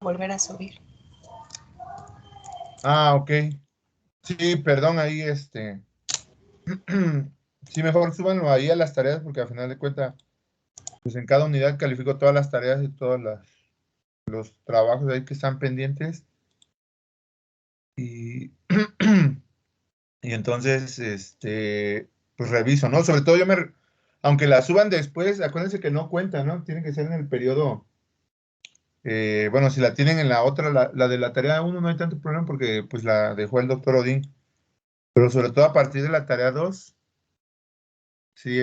volver a subir. Ah, ok. Sí, perdón, ahí sí, mejor súbanlo ahí a las tareas porque al final de cuentas, pues en cada unidad califico todas las tareas y todos los trabajos ahí que están pendientes. Y, y entonces, pues reviso, ¿no? Sobre todo aunque la suban después, acuérdense que no cuenta, ¿no? Tiene que ser en el periodo. Bueno, si la tienen en la otra, la de la tarea 1 no hay tanto problema porque pues la dejó el doctor Odín. Pero sobre todo a partir de la tarea 2, sí,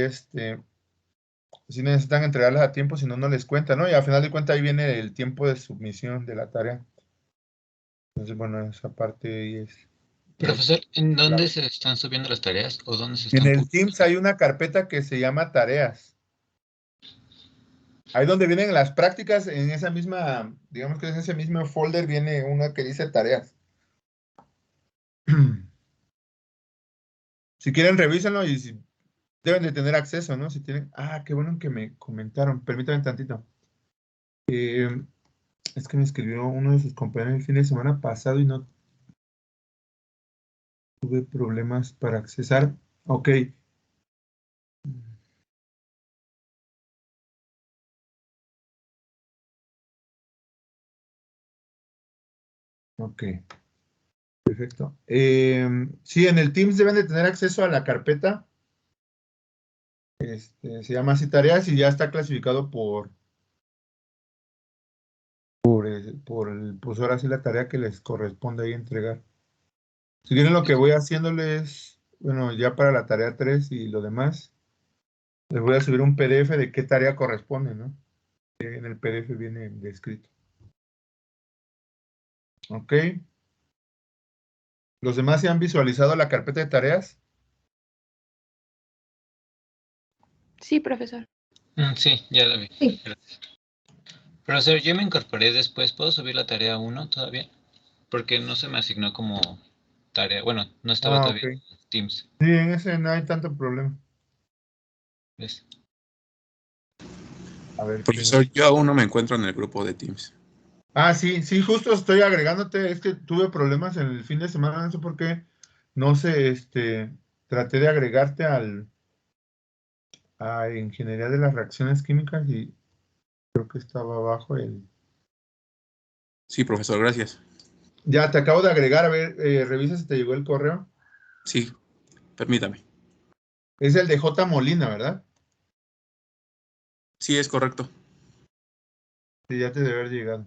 sí necesitan entregarlas a tiempo, si no, no les cuenta, ¿no? Y al final de cuentas ahí viene el tiempo de submisión de la tarea. Entonces, bueno, esa parte ahí es Profesor, ¿en dónde clave. se están subiendo las tareas o dónde se En están el Teams publicando? hay una carpeta que se llama tareas. Ahí donde vienen las prácticas, en esa misma, digamos que en ese mismo folder viene una que dice tareas. Si quieren, revísenlo y si deben de tener acceso, ¿no? Si tienen. Ah, qué bueno que me comentaron. Permítanme tantito. Es que me escribió uno de sus compañeros el fin de semana pasado y no tuve problemas para accesar. Ok. Ok. Perfecto. Sí, en el Teams deben de tener acceso a la carpeta. Se llama así tareas y ya está clasificado pues ahora sí la tarea que les corresponde ahí entregar. Si quieren lo que voy haciéndoles, bueno, ya para la tarea 3 y lo demás, les voy a subir un PDF de qué tarea corresponde, ¿no? En el PDF viene descrito. Ok. ¿Los demás se han visualizado la carpeta de tareas? Sí, profesor. Sí, ya la vi. Sí. Gracias. Profesor, yo me incorporé después. ¿Puedo subir la tarea 1 todavía? Porque no se me asignó como tarea. Bueno, no estaba Ah, todavía ok. en Teams. Sí, en ese no hay tanto problema. ¿Ves? A ver, Profesor, yo aún no me encuentro en el grupo de Teams. Ah, sí, sí, justo estoy agregándote. Es que tuve problemas en el fin de semana, no sé por qué. No sé, traté de agregarte a Ingeniería de las Reacciones Químicas y creo que estaba abajo el. Sí, profesor, gracias. Ya, te acabo de agregar, a ver, revisa si te llegó el correo. Sí, permítame. Es el de J. Molina, ¿verdad? Sí, es correcto. Sí, ya te debe haber llegado.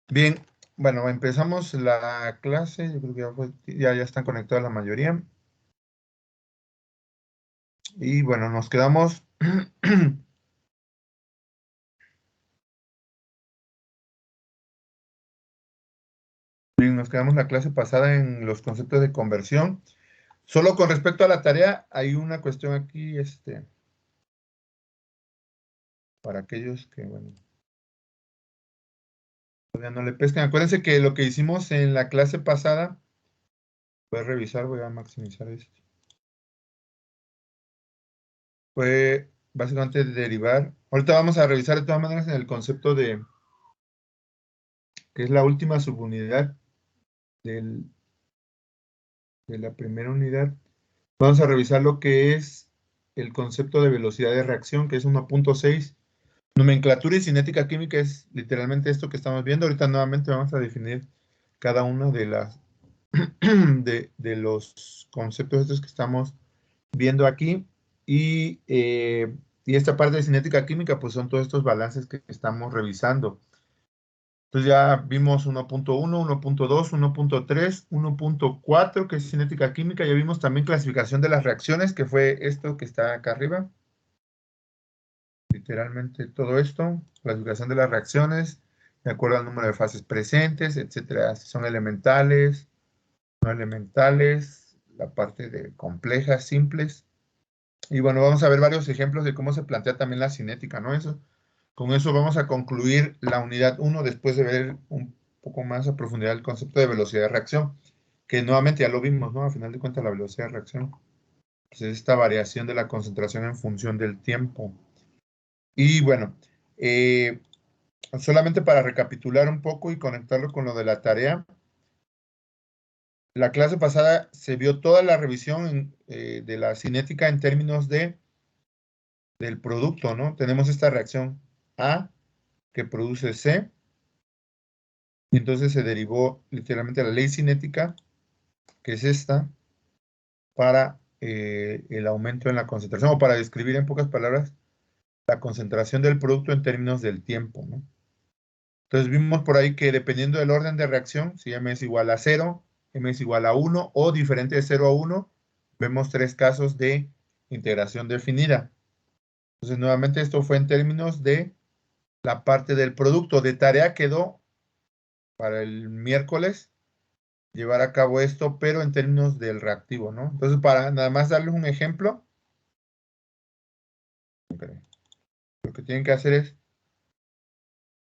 Bien, bueno, empezamos la clase. Yo creo que ya están conectadas la mayoría. Y bueno, nos quedamos. Bien, nos quedamos la clase pasada en los conceptos de conversión. Solo con respecto a la tarea, hay una cuestión aquí, para aquellos que, bueno, todavía no le pescan. Acuérdense que lo que hicimos en la clase pasada, voy a revisar, voy a maximizar esto. Fue básicamente derivar. Ahorita vamos a revisar de todas maneras en el concepto de, que es la última subunidad de la primera unidad. Vamos a revisar lo que es el concepto de velocidad de reacción, que es 1.6. Nomenclatura y cinética química es literalmente esto que estamos viendo. Ahorita nuevamente vamos a definir cada uno de de los conceptos estos que estamos viendo aquí. Y esta parte de cinética química, pues son todos estos balances que estamos revisando. Entonces ya vimos 1.1, 1.2, 1.3, 1.4, que es cinética química. Ya vimos también clasificación de las reacciones, que fue esto que está acá arriba. Literalmente todo esto, clasificación de las reacciones, de acuerdo al número de fases presentes, etcétera. Si son elementales, no elementales, la parte de complejas, simples. Y bueno, vamos a ver varios ejemplos de cómo se plantea también la cinética, ¿no? Con eso vamos a concluir la unidad 1 después de ver un poco más a profundidad el concepto de velocidad de reacción, que nuevamente ya lo vimos, ¿no? A final de cuentas, la velocidad de reacción pues es esta variación de la concentración en función del tiempo. Y bueno, solamente para recapitular un poco y conectarlo con lo de la tarea. La clase pasada se vio toda la revisión de la cinética en términos del producto, ¿no? Tenemos esta reacción A que produce C, y entonces se derivó literalmente la ley cinética, que es esta, para el aumento en la concentración, o para describir en pocas palabras la concentración del producto en términos del tiempo, ¿no? Entonces vimos por ahí que dependiendo del orden de reacción, si M es igual a 0, M es igual a 1 o diferente de 0 a 1, vemos 3 casos de integración definida. Entonces nuevamente esto fue en términos de la parte del producto. De tarea quedó para el miércoles llevar a cabo esto, pero en términos del reactivo, ¿no? Entonces para nada más darles un ejemplo, lo que tienen que hacer es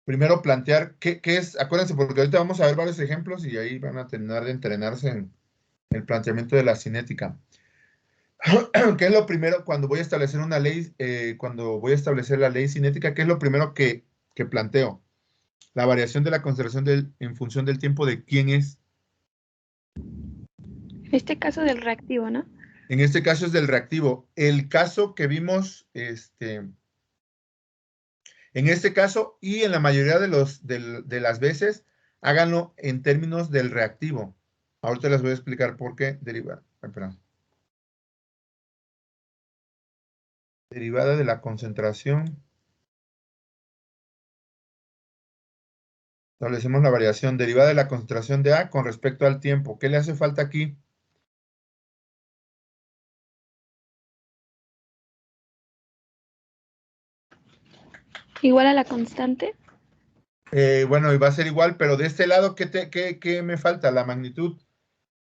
primero plantear qué es, acuérdense, porque ahorita vamos a ver varios ejemplos y ahí van a terminar de entrenarse en el planteamiento de la cinética. ¿Qué es lo primero cuando voy a establecer una ley, cuando voy a establecer la ley cinética? ¿Qué es lo primero que planteo? La variación de la concentración en función del tiempo de quién es. Este caso del reactivo, ¿no? En este caso es del reactivo. El caso que vimos, en este caso y en la mayoría de las veces, háganlo en términos del reactivo. Ahorita les voy a explicar por qué derivada de la concentración. Establecemos la variación derivada de la concentración de A con respecto al tiempo. ¿Qué le hace falta aquí? Igual a la constante. Bueno, y va a ser igual, pero de este lado, ¿qué me falta? La magnitud.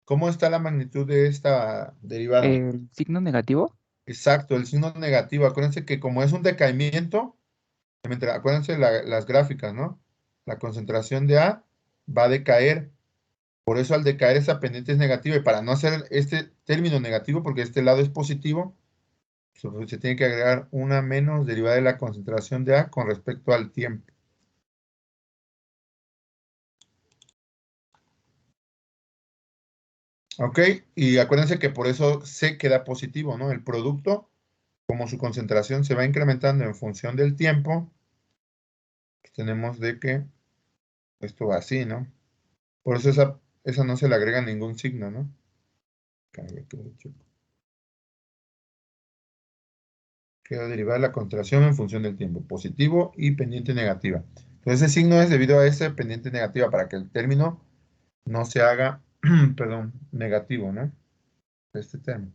¿Cómo está la magnitud de esta derivada? ¿El signo negativo? Exacto, el signo negativo. Acuérdense que como es un decaimiento, acuérdense las gráficas, ¿no? La concentración de A va a decaer. Por eso al decaer esa pendiente es negativa. Y para no hacer este término negativo, porque este lado es positivo, se tiene que agregar una menos derivada de la concentración de A con respecto al tiempo. ¿Ok? Y acuérdense que por eso C queda positivo, ¿no? El producto, como su concentración se va incrementando en función del tiempo, pues tenemos de que esto va así, ¿no? Por eso esa no se le agrega ningún signo, ¿no? Queda derivada de la contracción en función del tiempo, positivo y pendiente negativa. Entonces ese signo es debido a esa pendiente negativa para que el término no se haga, perdón, negativo, ¿no? Este término.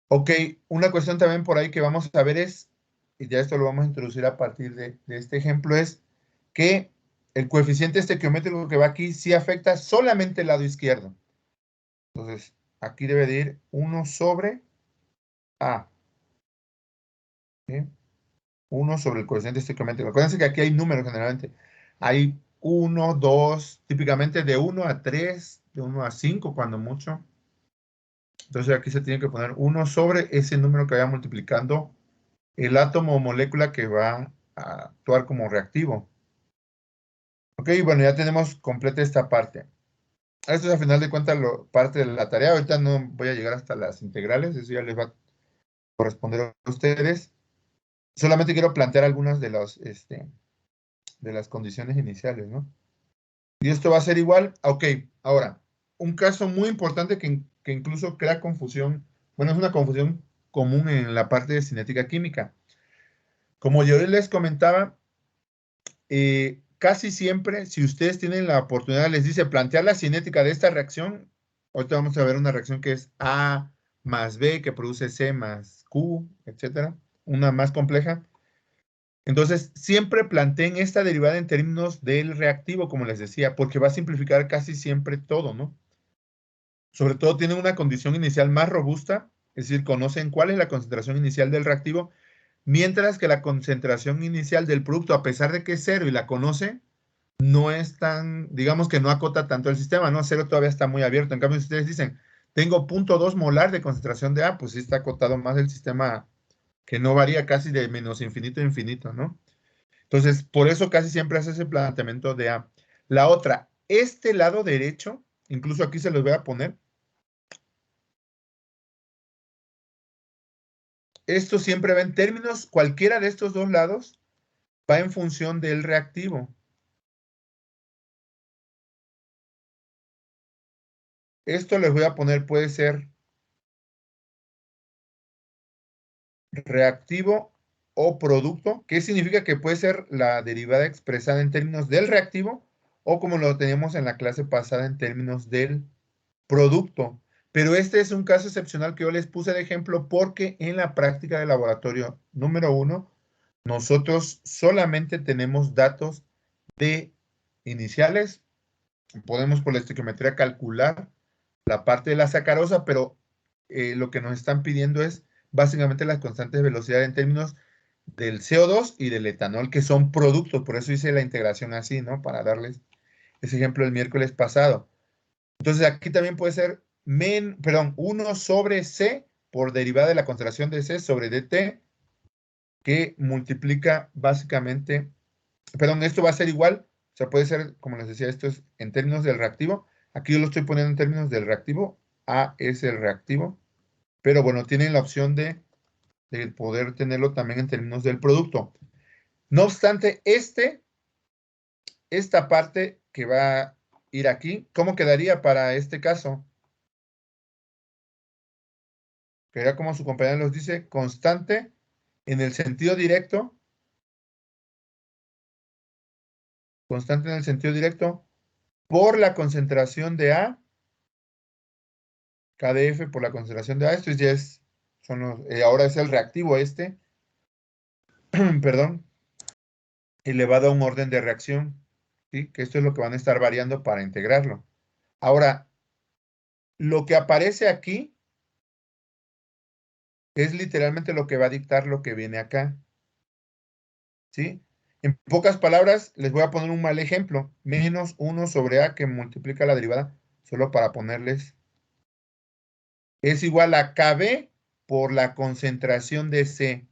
Ok, una cuestión también por ahí que vamos a ver es, y ya esto lo vamos a introducir a partir de este ejemplo, es que el coeficiente estequiométrico que va aquí sí afecta solamente el lado izquierdo. Entonces, aquí debe de ir 1 sobre A. ¿Sí? 1 sobre el coeficiente estequiométrico. Acuérdense que aquí hay números generalmente. Hay 1, 2, típicamente de 1 a 3, de 1 a 5 cuando mucho. Entonces aquí se tiene que poner 1 sobre ese número que vaya multiplicando el átomo o molécula que va a actuar como reactivo. Ok, bueno, ya tenemos completa esta parte. Esto es a final de cuentas parte de la tarea. Ahorita no voy a llegar hasta las integrales, eso ya les va a corresponder a ustedes. Solamente quiero plantear algunas de las condiciones iniciales, ¿no? Y esto va a ser igual. Ok, ahora, un caso muy importante que incluso crea confusión. Bueno, es una confusión común en la parte de cinética química. Como yo les comentaba, casi siempre, si ustedes tienen la oportunidad, les dice plantear la cinética de esta reacción. Ahorita vamos a ver una reacción que es A más B, que produce C más Q, etcétera. Una más compleja. Entonces, siempre planteen esta derivada en términos del reactivo, como les decía, porque va a simplificar casi siempre todo, ¿no? Sobre todo tienen una condición inicial más robusta, es decir, conocen cuál es la concentración inicial del reactivo, mientras que la concentración inicial del producto, a pesar de que es 0 y la conoce, no es tan, digamos que no acota tanto el sistema, ¿no? 0 todavía está muy abierto. En cambio, si ustedes dicen, tengo 0.2 molar de concentración de A, pues sí está acotado más el sistema que no varía casi de menos infinito a infinito, ¿no? Entonces, por eso casi siempre hace ese planteamiento de A. La otra, este lado derecho, incluso aquí se los voy a poner. Esto siempre va en términos, cualquiera de estos dos lados va en función del reactivo. Esto les voy a poner, puede ser reactivo o producto. ¿Qué significa? Que puede ser la derivada expresada en términos del reactivo o como lo teníamos en la clase pasada en términos del producto. Pero este es un caso excepcional que yo les puse de ejemplo porque en la práctica de laboratorio número 1 nosotros solamente tenemos datos de iniciales. Podemos por la estequiometría calcular la parte de la sacarosa, pero lo que nos están pidiendo es básicamente las constantes de velocidad en términos del CO2 y del etanol, que son productos. Por eso hice la integración así, ¿no? Para darles ese ejemplo el miércoles pasado. Entonces aquí también puede ser 1 sobre C por derivada de la concentración de C sobre dt, que multiplica básicamente, esto va a ser igual, o sea, puede ser, como les decía, esto es en términos del reactivo. Aquí yo lo estoy poniendo en términos del reactivo. A es el reactivo. Pero bueno, tienen la opción de poder tenerlo también en términos del producto. No obstante, esta parte que va a ir aquí, ¿cómo quedaría para este caso? Quedaría como su compañero nos dice, constante en el sentido directo. Constante en el sentido directo por la concentración de A. KdF por la concentración de A. Esto ya es, ahora es el reactivo perdón, elevado a un orden de reacción, ¿sí? Que esto es lo que van a estar variando para integrarlo. Ahora, lo que aparece aquí es literalmente lo que va a dictar lo que viene acá, ¿sí? En pocas palabras, les voy a poner un mal ejemplo. Menos 1 sobre A que multiplica la derivada, solo para ponerles, es igual a KB por la concentración de C.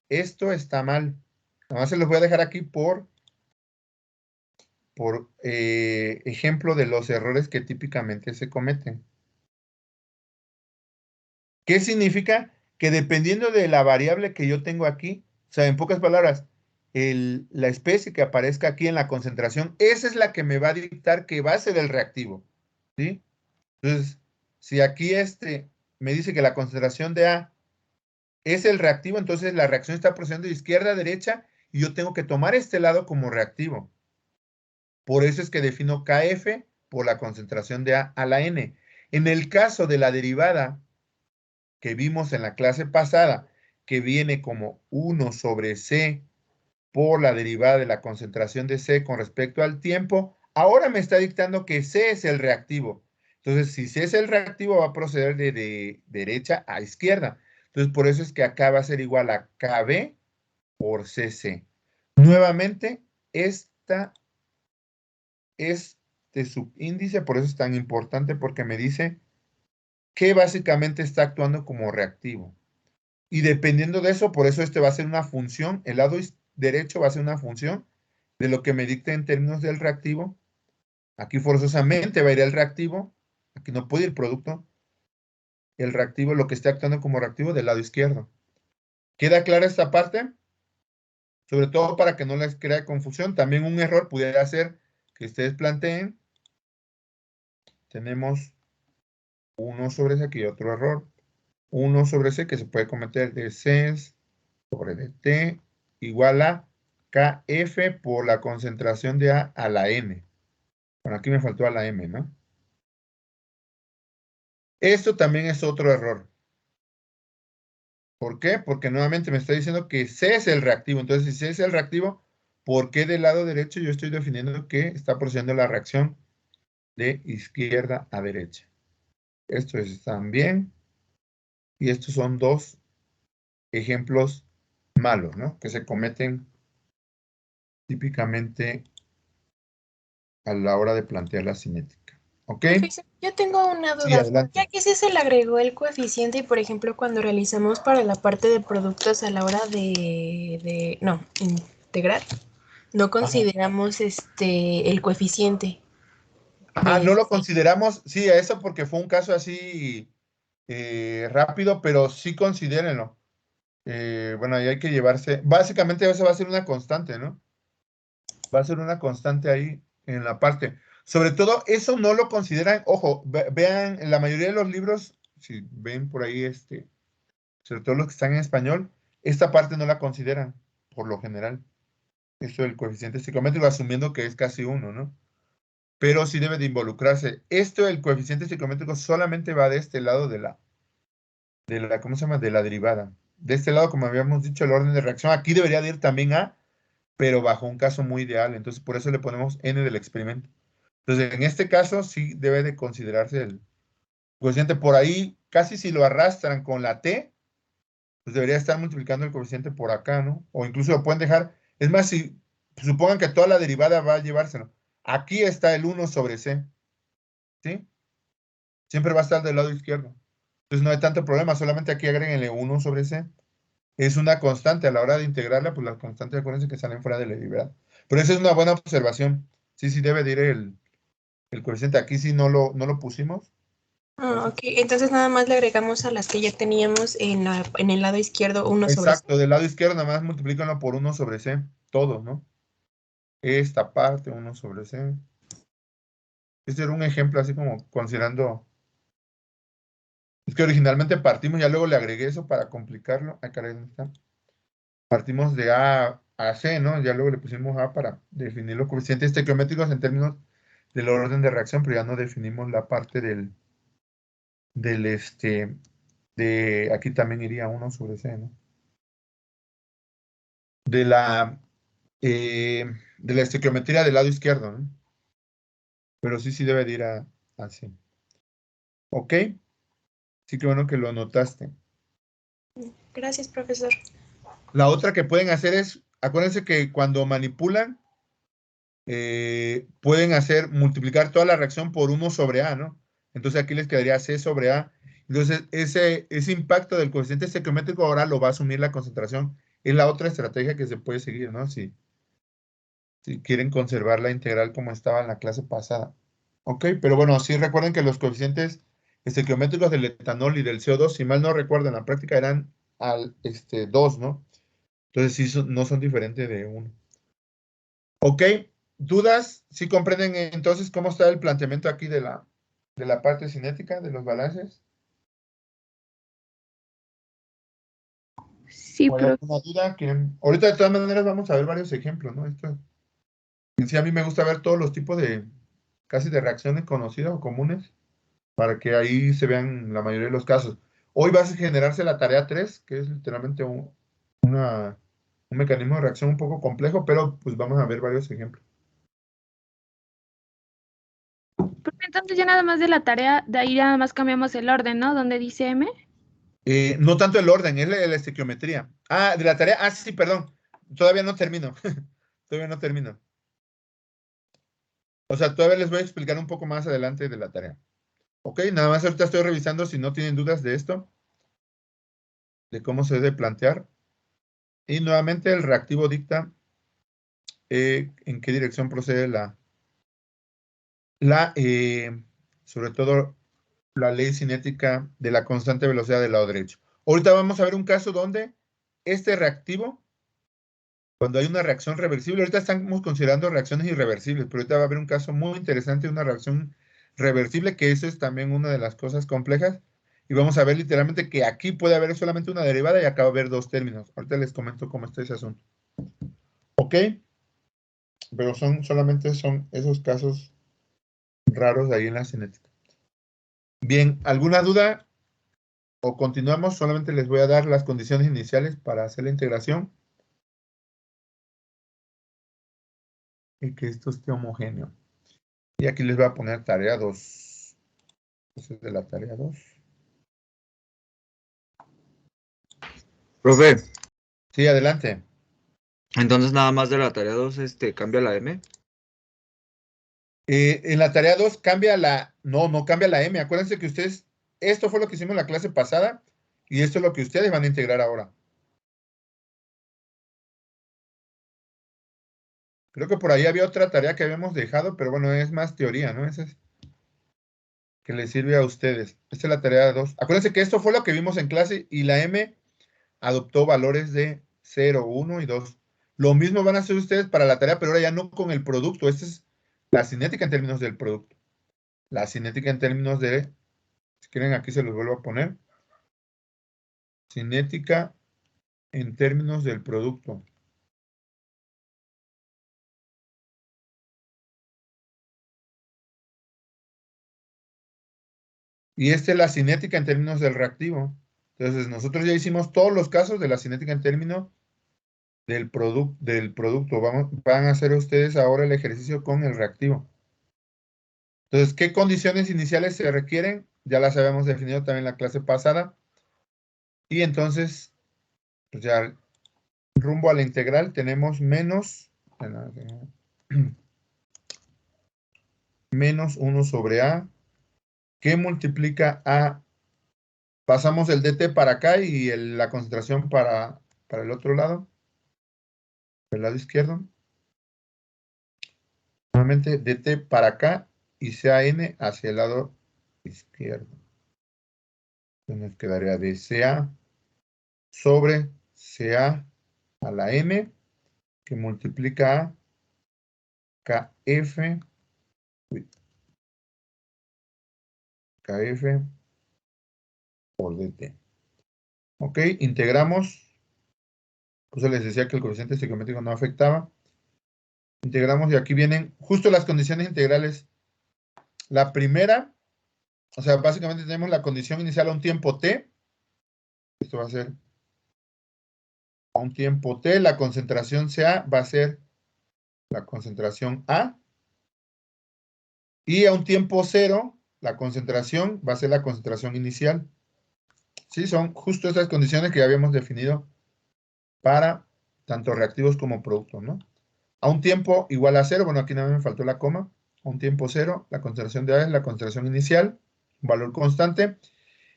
Esto está mal. Nada más se los voy a dejar aquí por ejemplo de los errores que típicamente se cometen. ¿Qué significa? Que dependiendo de la variable que yo tengo aquí, o sea, en pocas palabras, la especie que aparezca aquí en la concentración, esa es la que me va a dictar que va a ser el reactivo, ¿sí? Entonces, si aquí me dice que la concentración de A es el reactivo, entonces la reacción está procediendo de izquierda a derecha y yo tengo que tomar este lado como reactivo. Por eso es que defino KF por la concentración de A la N. En el caso de la derivada que vimos en la clase pasada, que viene como 1 sobre C por la derivada de la concentración de C con respecto al tiempo, ahora me está dictando que C es el reactivo. Entonces, si C es el reactivo, va a proceder de derecha a izquierda. Entonces, por eso es que acá va a ser igual a KB por CC. Nuevamente, este subíndice, por eso es tan importante, porque me dice que básicamente está actuando como reactivo. Y dependiendo de eso, por eso va a ser una función, el lado derecho va a ser una función de lo que me dicte en términos del reactivo. Aquí forzosamente va a ir el reactivo, aquí no puede ir producto. El reactivo, lo que esté actuando como reactivo del lado izquierdo. ¿Queda clara esta parte? Sobre todo para que no les crea confusión. También un error pudiera ser que ustedes planteen. Tenemos 1 sobre C, aquí otro error. 1 sobre C que se puede cometer de C sobre dt igual a KF por la concentración de A a la N. Bueno, aquí me faltó a la M, ¿no? Esto también es otro error. ¿Por qué? Porque nuevamente me está diciendo que C es el reactivo. Entonces, si C es el reactivo, ¿por qué del lado derecho yo estoy definiendo que está procediendo la reacción de izquierda a derecha? Esto están bien. Y estos son dos ejemplos malos, ¿no? Que se cometen típicamente a la hora de plantear la cinética. ¿Ok? Yo tengo una Sí, duda. adelante. Ya que sí se le agregó el coeficiente y, por ejemplo, cuando realizamos para la parte de productos a la hora de integrar, no consideramos el coeficiente. No lo consideramos, sí, eso porque fue un caso así rápido, pero sí considérenlo. Bueno, ahí hay que llevarse, básicamente eso va a ser una constante, ¿no? Va a ser una constante ahí en la parte. Sobre todo, eso no lo consideran, ojo, vean, en la mayoría de los libros, si ven por ahí, sobre todo los que están en español, esta parte no la consideran, por lo general. Eso del coeficiente psicométrico, asumiendo que es casi 1, ¿no? Pero sí debe de involucrarse. Esto del coeficiente psicométrico solamente va de este lado de la, ¿cómo se llama? De la derivada. De este lado, como habíamos dicho, el orden de reacción, aquí debería de ir también A, pero bajo un caso muy ideal. Entonces, por eso le ponemos N del experimento. Entonces, en este caso, sí debe de considerarse el coeficiente. Por ahí, casi si lo arrastran con la T, pues debería estar multiplicando el coeficiente por acá, ¿no? O incluso lo pueden dejar. Es más, si supongan que toda la derivada va a llevárselo. Aquí está el 1 sobre C, ¿sí? Siempre va a estar del lado izquierdo. Entonces no hay tanto problema, solamente aquí agréguenle 1 sobre C. Es una constante, a la hora de integrarla, pues las constantes, acuérdense que salen fuera de la derivada. Pero esa es una buena observación. Sí, sí debe de ir el coeficiente. Aquí sí no lo pusimos. Ok, entonces nada más le agregamos a las que ya teníamos en el lado izquierdo 1 sobre C. Exacto, del lado izquierdo nada más multiplícanlo por 1 sobre C, todo, ¿no? Esta parte, 1 sobre C. Este era un ejemplo así como considerando. Es que originalmente partimos, ya luego le agregué eso para complicarlo. Ah, caray, ¿dónde está? Partimos de A a C, ¿no? Ya luego le pusimos A para definir los coeficientes estequiométricos en términos del orden de reacción, pero ya no definimos la parte de aquí también iría 1 sobre C, ¿no? De la estequiometría del lado izquierdo, ¿no? Pero sí debe de ir a C. ¿Ok? Sí, que bueno que lo notaste. Gracias, profesor. La otra que pueden hacer es, acuérdense que cuando manipulan, pueden multiplicar toda la reacción por 1 sobre A, ¿no? Entonces aquí les quedaría C sobre A. Entonces ese impacto del coeficiente estequiométrico ahora lo va a asumir la concentración. Es la otra estrategia que se puede seguir, ¿no? Si quieren conservar la integral como estaba en la clase pasada. Ok, pero bueno, sí recuerden que los coeficientes estequiométricos del etanol y del CO2, si mal no recuerdo, en la práctica eran 2, ¿no? Entonces sí no son diferentes de 1. Ok, ¿dudas? ¿Sí comprenden entonces cómo está el planteamiento aquí de la parte cinética, de los balances? Sí, ¿O hay profe. alguna duda? Ahorita de todas maneras vamos a ver varios ejemplos, ¿no? Sí, a mí me gusta ver todos los tipos casi de reacciones conocidas o comunes, para que ahí se vean la mayoría de los casos. Hoy va a generarse la tarea 3, que es literalmente un mecanismo de reacción un poco complejo, pero pues vamos a ver varios ejemplos. Profe, entonces ya nada más de la tarea, de ahí nada más cambiamos el orden, ¿no? Donde dice M. No tanto el orden, es la estequiometría. De la tarea. Sí, perdón. Todavía no termino. Todavía no termino. O sea, todavía les voy a explicar un poco más adelante de la tarea. Ok, nada más ahorita estoy revisando si no tienen dudas de esto, de cómo se debe plantear. Y nuevamente el reactivo dicta en qué dirección procede sobre todo la ley cinética de la constante velocidad del lado derecho. Ahorita vamos a ver un caso donde este reactivo, cuando hay una reacción reversible, ahorita estamos considerando reacciones irreversibles, pero ahorita va a haber un caso muy interesante de una reacción reversible, que eso es también una de las cosas complejas, y vamos a ver literalmente que aquí puede haber solamente una derivada y acá va a haber dos términos. Ahorita les comento cómo está ese asunto. ¿Ok? Pero solamente son esos casos raros ahí en la cinética. Bien, ¿alguna duda? O continuamos, solamente les voy a dar las condiciones iniciales para hacer la integración. Y que esto esté homogéneo. Y aquí les voy a poner tarea 2. Esa es de la tarea 2. Profe, Sí, adelante. entonces nada más de la tarea 2, cambia la M. En la tarea 2 cambia no cambia la M. Acuérdense que ustedes, esto fue lo que hicimos en la clase pasada y esto es lo que ustedes van a integrar ahora. Creo que por ahí había otra tarea que habíamos dejado, pero bueno, es más teoría, ¿no? Esa es que les sirve a ustedes. Esta es la tarea 2. Acuérdense que esto fue lo que vimos en clase y la M adoptó valores de 0, 1 y 2. Lo mismo van a hacer ustedes para la tarea, pero ahora ya no con el producto. Esta es la cinética en términos del producto. La cinética en términos de, si quieren aquí se los vuelvo a poner. Cinética en términos del producto. Y esta es la cinética en términos del reactivo. Entonces, nosotros ya hicimos todos los casos de la cinética en términos del producto. Van a hacer ustedes ahora el ejercicio con el reactivo. Entonces, ¿qué condiciones iniciales se requieren? Ya las habíamos definido también en la clase pasada. Y entonces, pues ya rumbo a la integral tenemos menos 1 sobre A, que multiplica a, pasamos el dt para acá y la concentración para el otro lado, el lado izquierdo. Nuevamente dt para acá y CAN hacia el lado izquierdo. Entonces nos quedaría dCA sobre CA a la M, que multiplica a KF por dt. Ok, integramos. Pues les decía que el coeficiente estequiométrico no afectaba. Integramos y aquí vienen justo las condiciones integrales. La primera, o sea, básicamente tenemos la condición inicial a un tiempo t. Esto va a ser a un tiempo t. La concentración CA va a ser la concentración A. Y a un tiempo 0, la concentración va a ser la concentración inicial. Sí, son justo esas condiciones que ya habíamos definido para tanto reactivos como productos, ¿no? A un tiempo igual a 0, bueno, aquí nada más me faltó la coma. A un tiempo 0, la concentración de A es la concentración inicial, un valor constante.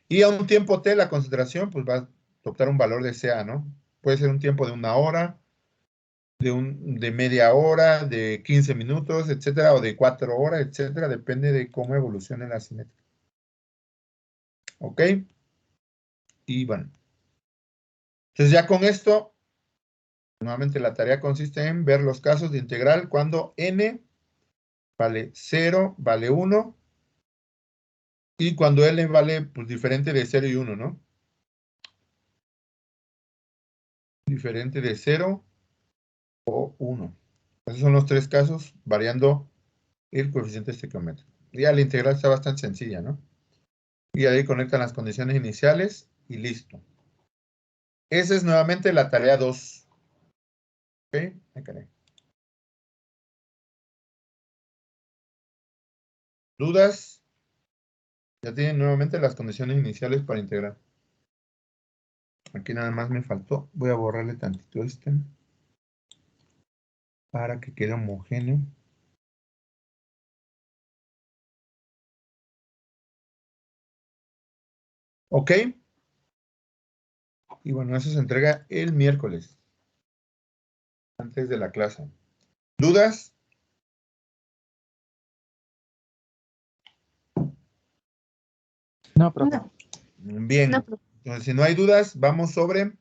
Y a un tiempo t, la concentración, pues va a adoptar un valor de CA, ¿no? Puede ser un tiempo de 1 hora, de media hora, de 15 minutos, etcétera, o de 4 horas, etcétera, depende de cómo evolucione la cinética. ¿Ok? Y bueno. Entonces ya con esto, nuevamente la tarea consiste en ver los casos de integral cuando n vale 0, vale 1, y cuando L vale, pues, diferente de 0 y 1, ¿no? Diferente de 0 o 1. Esos son los tres casos, variando el coeficiente estequiométrico. Ya la integral está bastante sencilla, ¿no? Y ahí conectan las condiciones iniciales y listo. Esa es nuevamente la tarea 2. ¿Ok? ¿Dudas? Ya tienen nuevamente las condiciones iniciales para integrar. Aquí nada más me faltó. Voy a borrarle tantito este para que quede homogéneo. ¿Ok? Y bueno, eso se entrega el miércoles, antes de la clase. ¿Dudas? No, profe. No. Bien. No, profe. Entonces, si no hay dudas, vamos sobre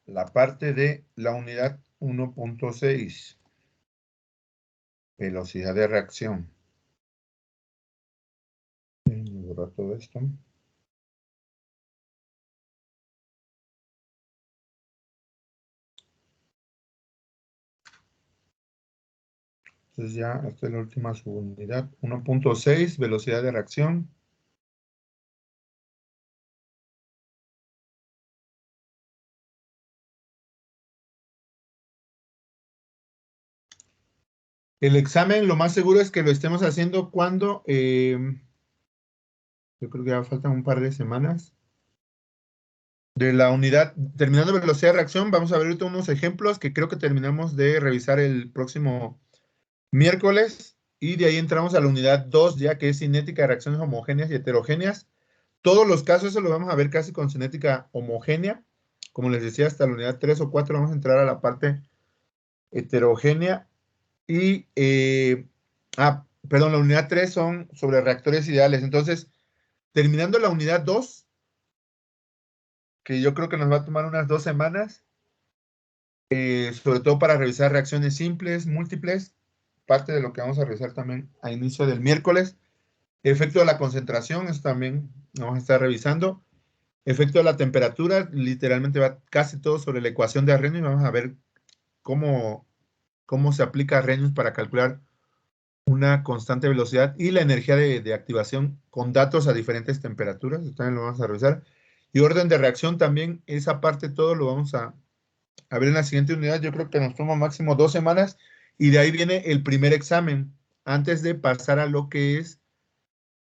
la parte de la unidad 1.6. Velocidad de reacción. Voy a borrar todo esto. Entonces ya, esta es la última subunidad. 1.6, velocidad de reacción. El examen, lo más seguro es que lo estemos haciendo cuando, yo creo que ya faltan un par de semanas. De la unidad, terminando velocidad de reacción, vamos a ver ahorita unos ejemplos que creo que terminamos de revisar el próximo miércoles. Y de ahí entramos a la unidad 2, ya que es cinética de reacciones homogéneas y heterogéneas. Todos los casos, eso lo vamos a ver casi con cinética homogénea. como les decía, hasta la unidad 3 o 4 vamos a entrar a la parte heterogénea. Y, perdón, la unidad 3 son sobre reactores ideales. Entonces, terminando la unidad 2, que yo creo que nos va a tomar unas 2 semanas, sobre todo para revisar reacciones simples, múltiples, parte de lo que vamos a revisar también a inicio del miércoles. Efecto de la concentración, eso también vamos a estar revisando. Efecto de la temperatura, literalmente va casi todo sobre la ecuación de Arrhenius. Vamos a ver cómo se aplica Arrhenius para calcular una constante velocidad y la energía de activación con datos a diferentes temperaturas. Esto también lo vamos a revisar. Y orden de reacción también, esa parte todo lo vamos a ver en la siguiente unidad. Yo creo que nos toma máximo 2 semanas y de ahí viene el primer examen antes de pasar a lo que es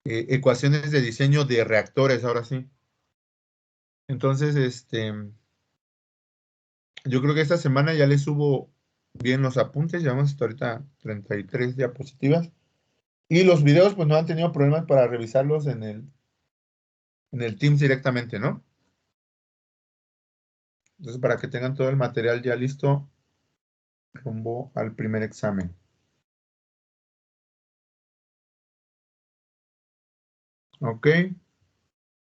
ecuaciones de diseño de reactores, ahora sí. Entonces, yo creo que esta semana ya les subo bien los apuntes. Llevamos hasta ahorita 33 diapositivas. Y los videos, pues no han tenido problemas para revisarlos en el Teams directamente, ¿no? Entonces, para que tengan todo el material ya listo, rumbo al primer examen. ¿Ok?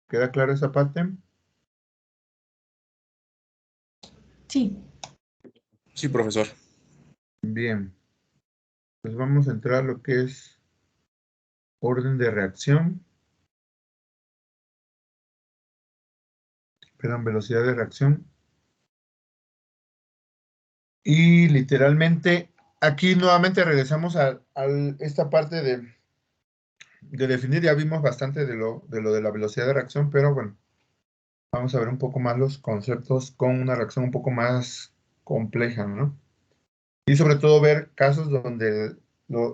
¿Queda clara esa parte? Sí. Sí, profesor. Bien. Pues vamos a entrar a lo que es orden de reacción. Perdón, velocidad de reacción. Y literalmente, aquí nuevamente regresamos a esta parte de definir. Ya vimos bastante de lo de la velocidad de reacción, pero bueno, vamos a ver un poco más los conceptos con una reacción un poco más compleja, ¿no? Y sobre todo ver casos donde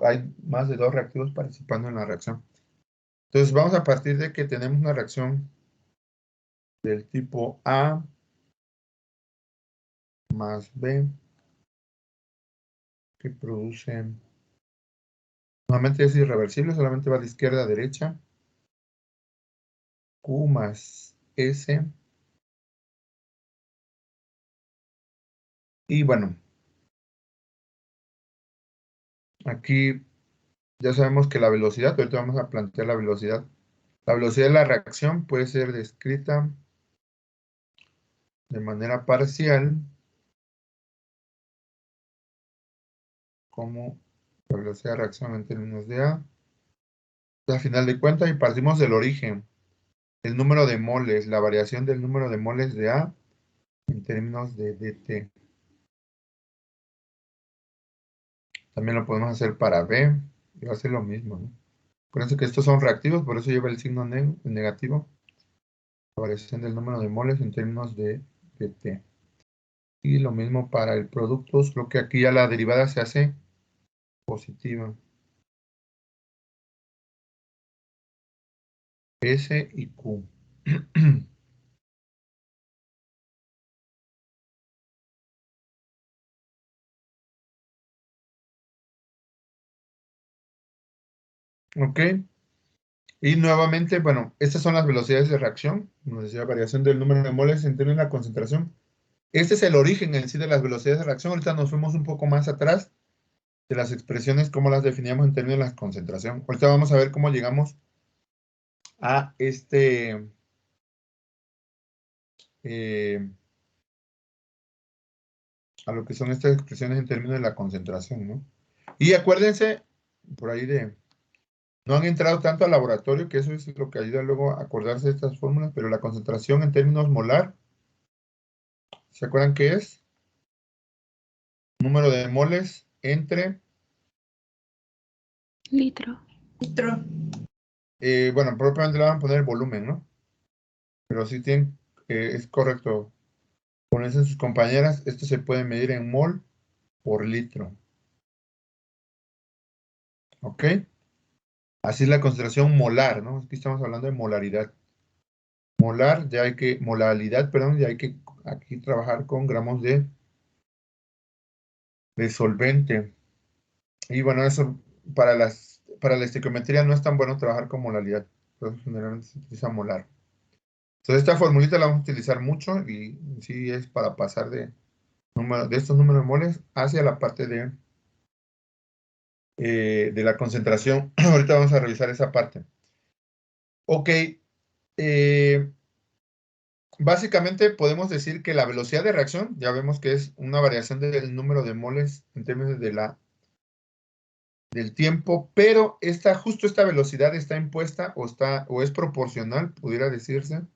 hay más de 2 reactivos participando en la reacción. Entonces vamos a partir de que tenemos una reacción del tipo A más B que produce, nuevamente es irreversible, solamente va de izquierda a derecha. Q más S. Y bueno, aquí ya sabemos que la velocidad, ahorita vamos a plantear la velocidad. La velocidad de la reacción puede ser descrita de manera parcial como la velocidad de reacción en términos de A. Al final de cuentas, y partimos del origen, el número de moles, la variación del número de moles de A en términos de dt. También lo podemos hacer para B, y va a ser lo mismo, ¿no? Acuérdense que estos son reactivos, por eso lleva el signo negativo. La variación del número de moles en términos de dt. Y lo mismo para el producto, solo que aquí ya la derivada se hace positiva. S y Q. Ok. Y nuevamente, bueno, estas son las velocidades de reacción. Nos decía variación del número de moles en términos de la concentración. Este es el origen en sí de las velocidades de reacción. Ahorita nos fuimos un poco más atrás de las expresiones, cómo las definíamos en términos de la concentración. Ahorita vamos a ver cómo llegamos a a lo que son estas expresiones en términos de la concentración, ¿no? Y acuérdense, por ahí no han entrado tanto al laboratorio, que eso es lo que ayuda luego a acordarse de estas fórmulas, pero la concentración en términos molar, ¿se acuerdan qué es? Número de moles entre... Litro. Litro. Bueno, propiamente le van a poner volumen, ¿no? Pero sí tienen, es correcto ponerse en sus compañeras. Esto se puede medir en mol por litro. ¿Ok? Así es la concentración molar, ¿no? Aquí estamos hablando de molaridad. Molaridad, perdón, ya hay que aquí trabajar con gramos de solvente. Y bueno, eso para la estequiometría no es tan bueno trabajar con molaridad. Entonces, generalmente se utiliza molar. Entonces esta formulita la vamos a utilizar mucho y sí es para pasar de estos números de moles hacia la parte de la concentración. Ahorita vamos a revisar esa parte. Ok. Básicamente podemos decir que la velocidad de reacción, ya vemos que es una variación del número de moles en términos de del tiempo, pero justo esta velocidad está impuesta o es proporcional, pudiera decirse,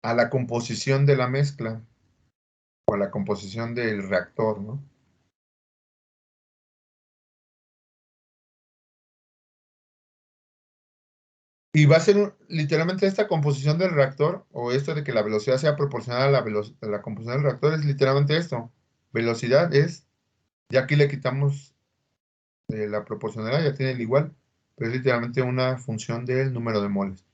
a la composición de la mezcla o a la composición del reactor, ¿no? Y va a ser literalmente esta composición del reactor, o esto de que la velocidad sea proporcional a la composición del reactor, es literalmente esto. Velocidad es, ya aquí le quitamos la proporcionalidad, ya tiene el igual, pero es literalmente una función del número de moles.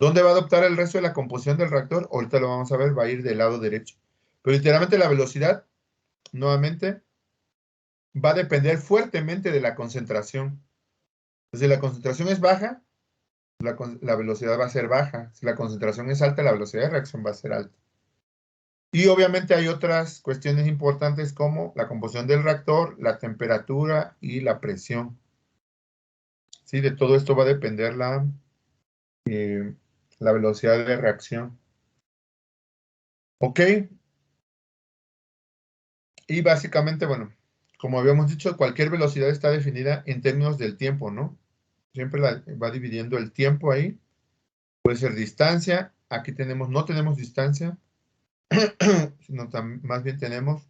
¿Dónde va a adoptar el resto de la composición del reactor? Ahorita lo vamos a ver, va a ir del lado derecho. Pero literalmente la velocidad, nuevamente, va a depender fuertemente de la concentración. Si la concentración es baja, la velocidad va a ser baja. Si la concentración es alta, la velocidad de reacción va a ser alta. Y obviamente hay otras cuestiones importantes como la composición del reactor, la temperatura y la presión. ¿Sí? De todo esto va a depender la velocidad de reacción. ¿Ok? Y básicamente, bueno, como habíamos dicho, cualquier velocidad está definida en términos del tiempo, ¿no? Siempre va dividiendo el tiempo ahí. Puede ser distancia. Aquí no tenemos distancia, sino más bien tenemos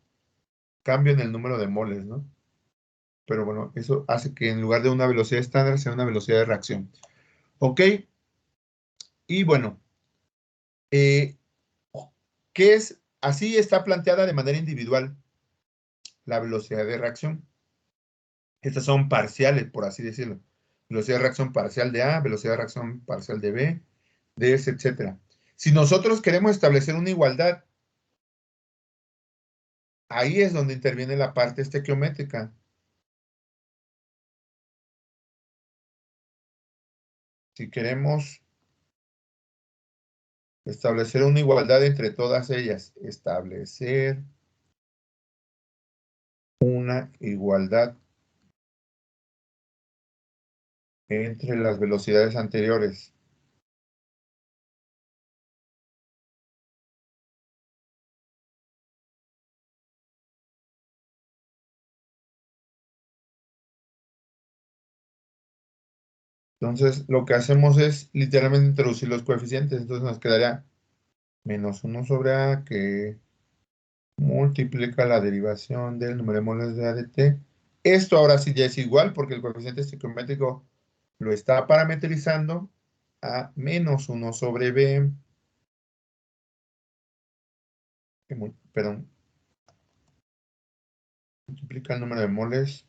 cambio en el número de moles, ¿no? Pero bueno, eso hace que en lugar de una velocidad estándar sea una velocidad de reacción. ¿Ok? Y bueno, ¿qué es? Así está planteada de manera individual la velocidad de reacción. Estas son parciales, por así decirlo. Velocidad de reacción parcial de A, velocidad de reacción parcial de B, de S, etc. Si nosotros queremos establecer una igualdad, ahí es donde interviene la parte estequiométrica. Si queremos establecer una igualdad entre todas ellas, establecer una igualdad entre las velocidades anteriores. Entonces, lo que hacemos es literalmente introducir los coeficientes. Entonces nos quedaría menos 1 sobre A, que multiplica la derivación del número de moles de A de T. Esto ahora sí ya es igual porque el coeficiente estequiométrico lo está parametrizando a menos 1 sobre B. Perdón. Multiplica el número de moles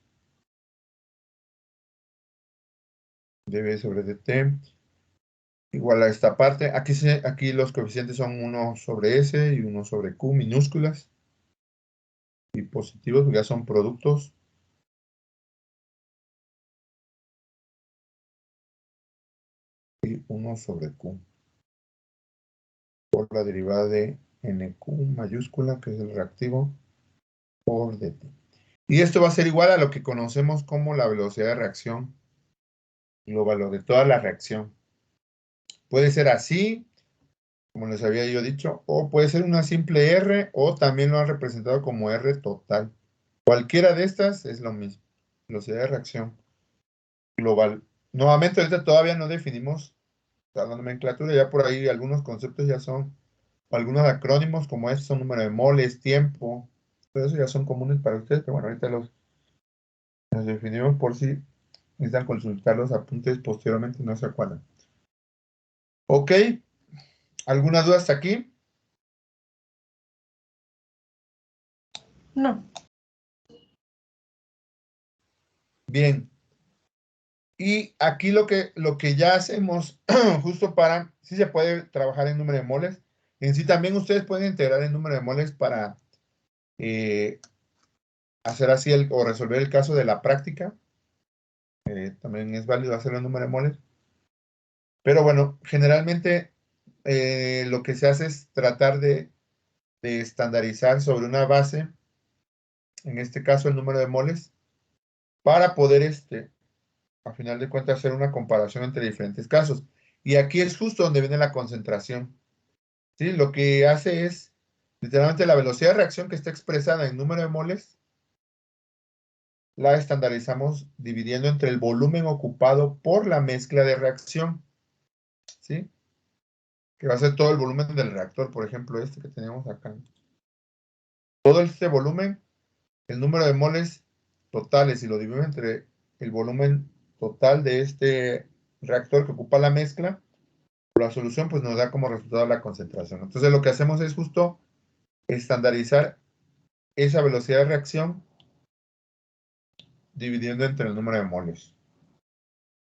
de B sobre dt. Igual a esta parte. Aquí los coeficientes son 1 sobre S y 1 sobre Q minúsculas. Y positivos, porque ya son productos. Y 1 sobre Q. Por la derivada de NQ mayúscula, que es el reactivo, por dt. Y esto va a ser igual a lo que conocemos como la velocidad de reacción global o de toda la reacción. Puede ser así, como les había yo dicho, o puede ser una simple R, o también lo han representado como R total. Cualquiera de estas es lo mismo. Velocidad de reacción global. Nuevamente, ahorita todavía no definimos la nomenclatura, ya por ahí algunos conceptos ya son, algunos acrónimos como estos son número de moles, tiempo, todo eso ya son comunes para ustedes, pero bueno, ahorita los definimos por si necesitan consultar los apuntes posteriormente, no se acuerdan. Ok, ¿alguna duda hasta aquí? No. Bien. Y aquí lo que ya hacemos, justo para, sí se puede trabajar en número de moles. En sí también ustedes pueden integrar el número de moles para hacer así o resolver el caso de la práctica. También es válido hacerlo en número de moles. Pero bueno, generalmente lo que se hace es tratar de estandarizar sobre una base, en este caso el número de moles, para poder, a final de cuentas, hacer una comparación entre diferentes casos. Y aquí es justo donde viene la concentración. ¿Sí? Lo que hace es, literalmente, la velocidad de reacción que está expresada en número de moles, la estandarizamos dividiendo entre el volumen ocupado por la mezcla de reacción. ¿Sí? Que va a ser todo el volumen del reactor, por ejemplo, este que tenemos acá. Todo este volumen, el número de moles totales, y lo dividimos entre el volumen total de este reactor que ocupa la mezcla, la solución pues nos da como resultado la concentración. Entonces lo que hacemos es justo estandarizar esa velocidad de reacción dividiendo entre el número de moles.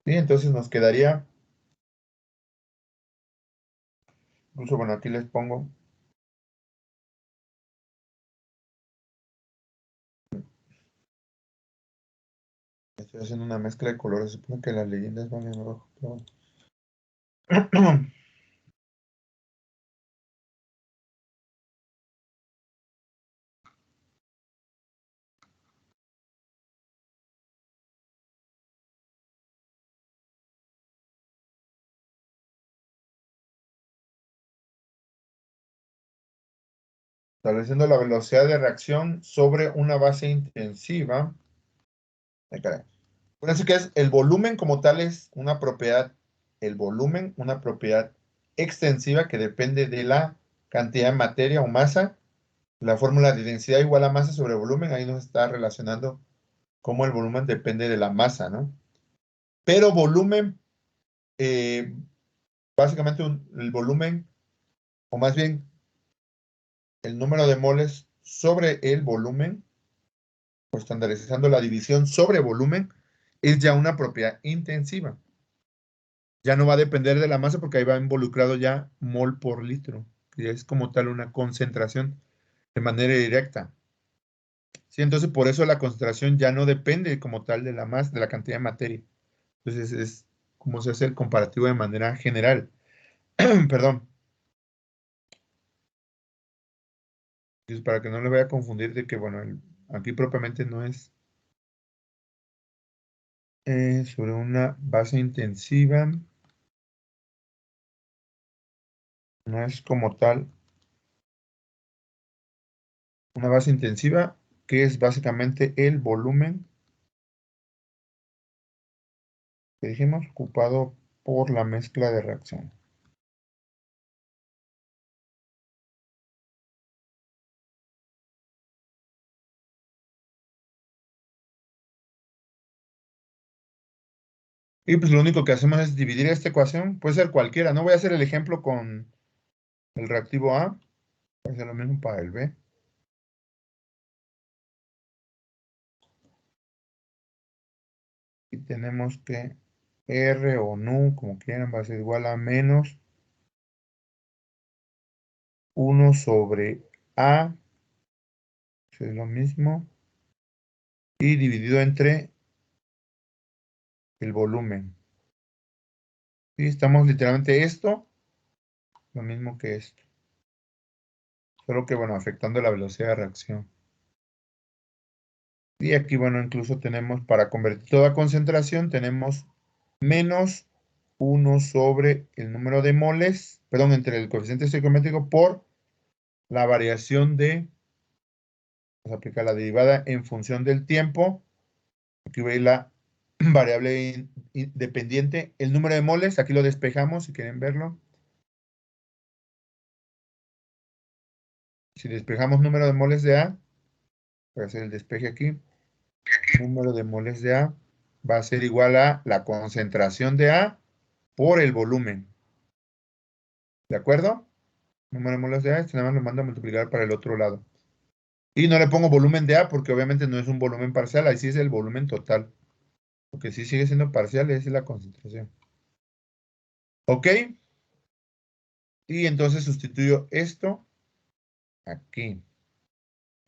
¿Sí? Entonces nos quedaría, incluso bueno, aquí les pongo, estoy haciendo una mezcla de colores, supongo que las leyendas van en rojo, pero bueno. Estableciendo la velocidad de reacción sobre una base intensiva. Ay, caray. Acuérdense que es el volumen como tal es una propiedad, el volumen, una propiedad extensiva que depende de la cantidad de materia o masa. La fórmula de densidad igual a masa sobre volumen, ahí nos está relacionando cómo el volumen depende de la masa, ¿no? Pero volumen, básicamente el volumen, o más bien el número de moles sobre el volumen, o estandarizando la división sobre volumen, es ya una propiedad intensiva. Ya no va a depender de la masa porque ahí va involucrado ya mol por litro, que es como tal una concentración de manera directa. Sí, entonces por eso la concentración ya no depende como tal de la masa, de la cantidad de materia. Entonces es como se hace el comparativo de manera general. Perdón. Entonces, para que no le vaya a confundir de que, bueno, aquí propiamente no es sobre una base intensiva. No es como tal una base intensiva, que es básicamente el volumen que dijimos ocupado por la mezcla de reacción. Y pues lo único que hacemos es dividir esta ecuación, puede ser cualquiera, no voy a hacer el ejemplo con el reactivo A, voy a hacer lo mismo para el B. Y tenemos que R o nu, como quieran, va a ser igual a menos 1 sobre A, que es lo mismo, y dividido entre el volumen. Y estamos literalmente esto, lo mismo que esto. Solo que, bueno, afectando la velocidad de reacción. Y aquí, bueno, incluso tenemos, para convertir toda concentración, tenemos menos 1 sobre el número de moles, perdón, entre el coeficiente estequiométrico por la variación de, vamos a aplicar la derivada en función del tiempo. Aquí veis la variable dependiente, el número de moles, aquí lo despejamos si quieren verlo. Si despejamos número de moles de A, voy a hacer el despeje aquí, número de moles de A va a ser igual a la concentración de A por el volumen. ¿De acuerdo? Número de moles de A, nada más lo mando a multiplicar para el otro lado. Y no le pongo volumen de A porque obviamente no es un volumen parcial, ahí sí es el volumen total. Lo que sí sigue siendo parcial es la concentración. ¿Ok? Y entonces sustituyo esto aquí.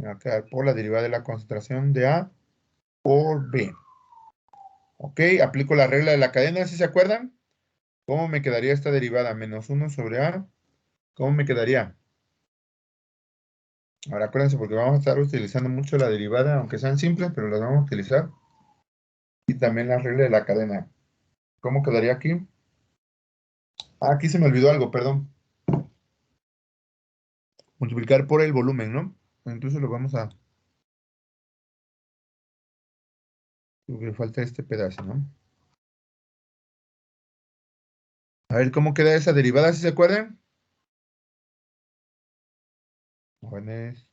Me va a quedar por la derivada de la concentración de A por B. Ok, aplico la regla de la cadena, ¿sí se acuerdan? ¿Cómo me quedaría esta derivada? Menos 1 sobre A. ¿Cómo me quedaría? Ahora acuérdense porque vamos a estar utilizando mucho la derivada, aunque sean simples, pero las vamos a utilizar. Y también la regla de la cadena. ¿Cómo quedaría aquí? Ah, aquí se me olvidó algo, perdón. Multiplicar por el volumen, ¿no? Incluso lo vamos a... Porque falta este pedazo, ¿no? A ver, ¿cómo queda esa derivada? ¿Sí se acuerdan? Jóvenes.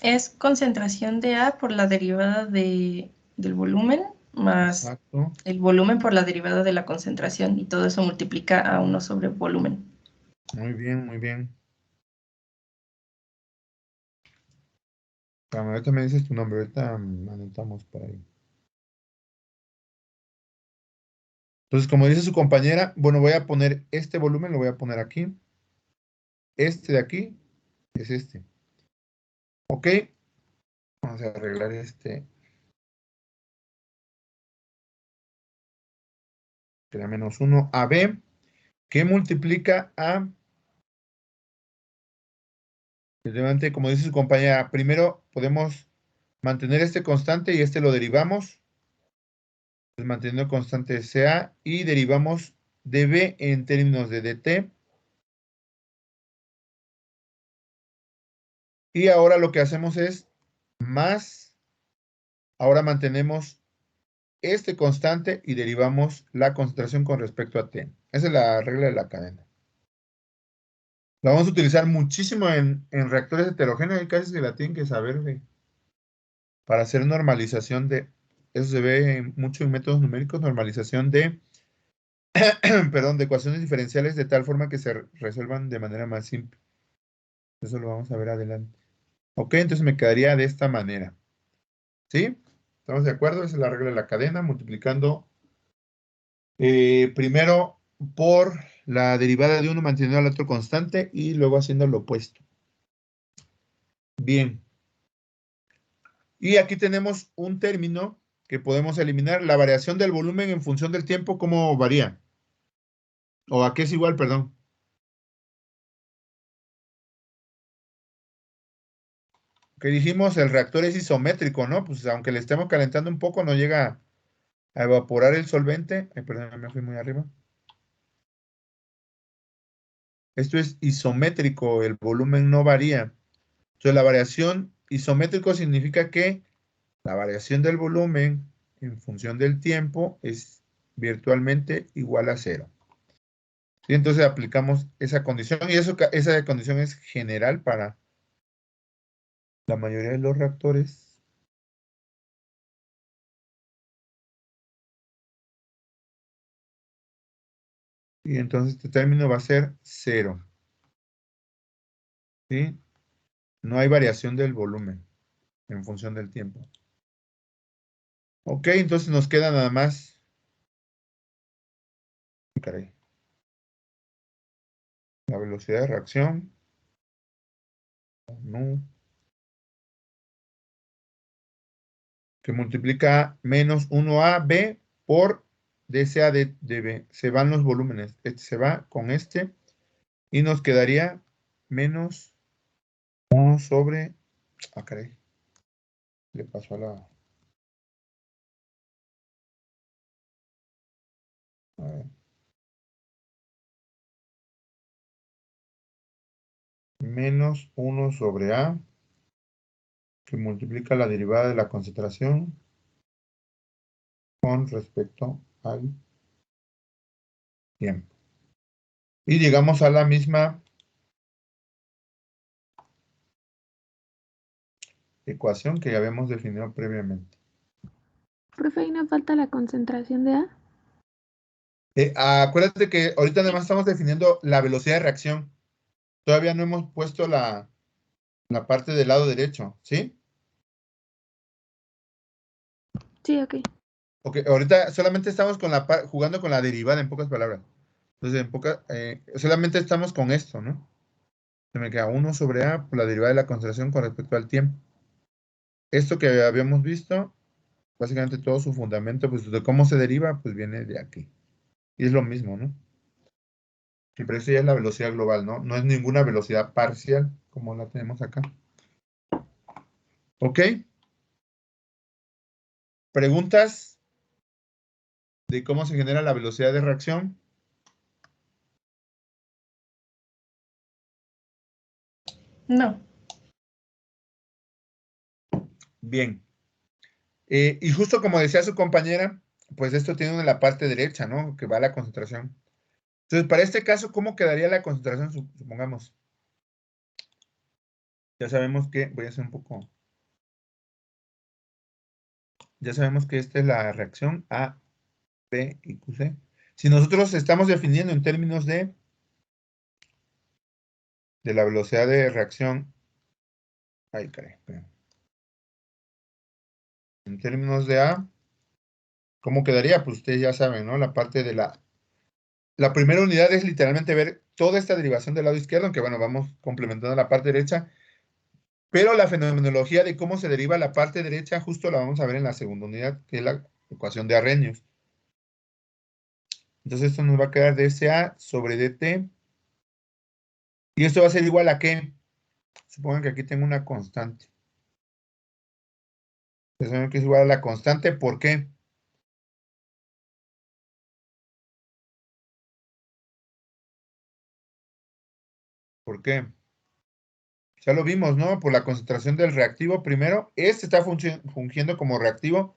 Es concentración de A por la derivada del volumen más Exacto. el volumen por la derivada de la concentración y todo eso multiplica a 1 sobre volumen. Muy bien, muy bien. Ahorita me dices tu nombre, ahorita anotamos para ahí. Entonces, como dice su compañera, bueno, voy a poner este volumen, lo voy a poner aquí. Este de aquí es este. ¿Ok? Vamos a arreglar este. Será menos 1 AB, que multiplica a... Como dice su compañera, primero podemos mantener este constante y este lo derivamos. Entonces, manteniendo constante CA y derivamos dB en términos de dt. Y ahora lo que hacemos es más, ahora mantenemos este constante y derivamos la concentración con respecto a T. Esa es la regla de la cadena. La vamos a utilizar muchísimo en reactores heterogéneos y casi que la tienen que saber para hacer normalización de, eso se ve mucho en métodos numéricos, normalización de, perdón, de ecuaciones diferenciales de tal forma que se resuelvan de manera más simple. Eso lo vamos a ver adelante. Ok, entonces me quedaría de esta manera. ¿Sí? ¿Estamos de acuerdo? Esa es la regla de la cadena, multiplicando primero por la derivada de uno manteniendo al otro constante y luego haciendo lo opuesto. Bien. Y aquí tenemos un término que podemos eliminar. La variación del volumen en función del tiempo, ¿cómo varía? ¿O a qué es igual, perdón? Que dijimos, el reactor es isométrico, ¿no? Pues aunque le estemos calentando un poco, no llega a evaporar el solvente. Ay, perdón, me fui muy arriba. Esto es isométrico, el volumen no varía. Entonces, la variación isométrico significa que la variación del volumen en función del tiempo es virtualmente igual a cero. Y entonces aplicamos esa condición y esa condición es general para la mayoría de los reactores. Y entonces este término va a ser cero. ¿Sí? No hay variación del volumen en función del tiempo. Ok, entonces nos queda nada más. Caray. La velocidad de reacción. No. Que multiplica menos 1AB por dCA de B. Se van los volúmenes. Este se va con este. Y nos quedaría menos 1 sobre... Ah, caray. Le pasó a la... A ver. Menos 1 sobre A. Que multiplica la derivada de la concentración con respecto al tiempo. Y llegamos a la misma ecuación que ya habíamos definido previamente. Profe, ¿ahí no falta la concentración de A? Acuérdate que ahorita además estamos definiendo la velocidad de reacción. Todavía no hemos puesto la parte del lado derecho, ¿sí? Sí, ok. Ok, ahorita solamente estamos jugando con la derivada, en pocas palabras. Entonces, solamente estamos con esto, ¿no? Se me queda 1 sobre A por la derivada de la concentración con respecto al tiempo. Esto que habíamos visto, básicamente todo su fundamento, pues de cómo se deriva, pues viene de aquí. Y es lo mismo, ¿no? Y pero eso ya es la velocidad global, ¿no? No es ninguna velocidad parcial, como la tenemos acá. ¿Ok? ¿Preguntas de cómo se genera la velocidad de reacción? No. Bien. Y justo como decía su compañera, pues esto tiene en la parte derecha, ¿no? Que va a la concentración. Entonces, para este caso, ¿cómo quedaría la concentración? Supongamos. Ya sabemos que, voy a hacer un poco. Ya sabemos que esta es la reacción A, B y QC. Si nosotros estamos definiendo en términos de la velocidad de reacción, ay, caray, espera. En términos de A, ¿cómo quedaría? Pues ustedes ya saben, ¿no? La parte de la primera unidad es literalmente ver toda esta derivación del lado izquierdo, aunque bueno, vamos complementando la parte derecha, pero la fenomenología de cómo se deriva la parte derecha justo la vamos a ver en la segunda unidad, que es la ecuación de Arrhenius. Entonces esto nos va a quedar dSA sobre dt, y esto va a ser igual a ¿qué? Supongan que aquí tengo una constante. Ya saben que es igual a la constante, ¿por qué? ¿Por qué? Ya lo vimos, ¿no? Por la concentración del reactivo primero. Este está fungiendo como reactivo,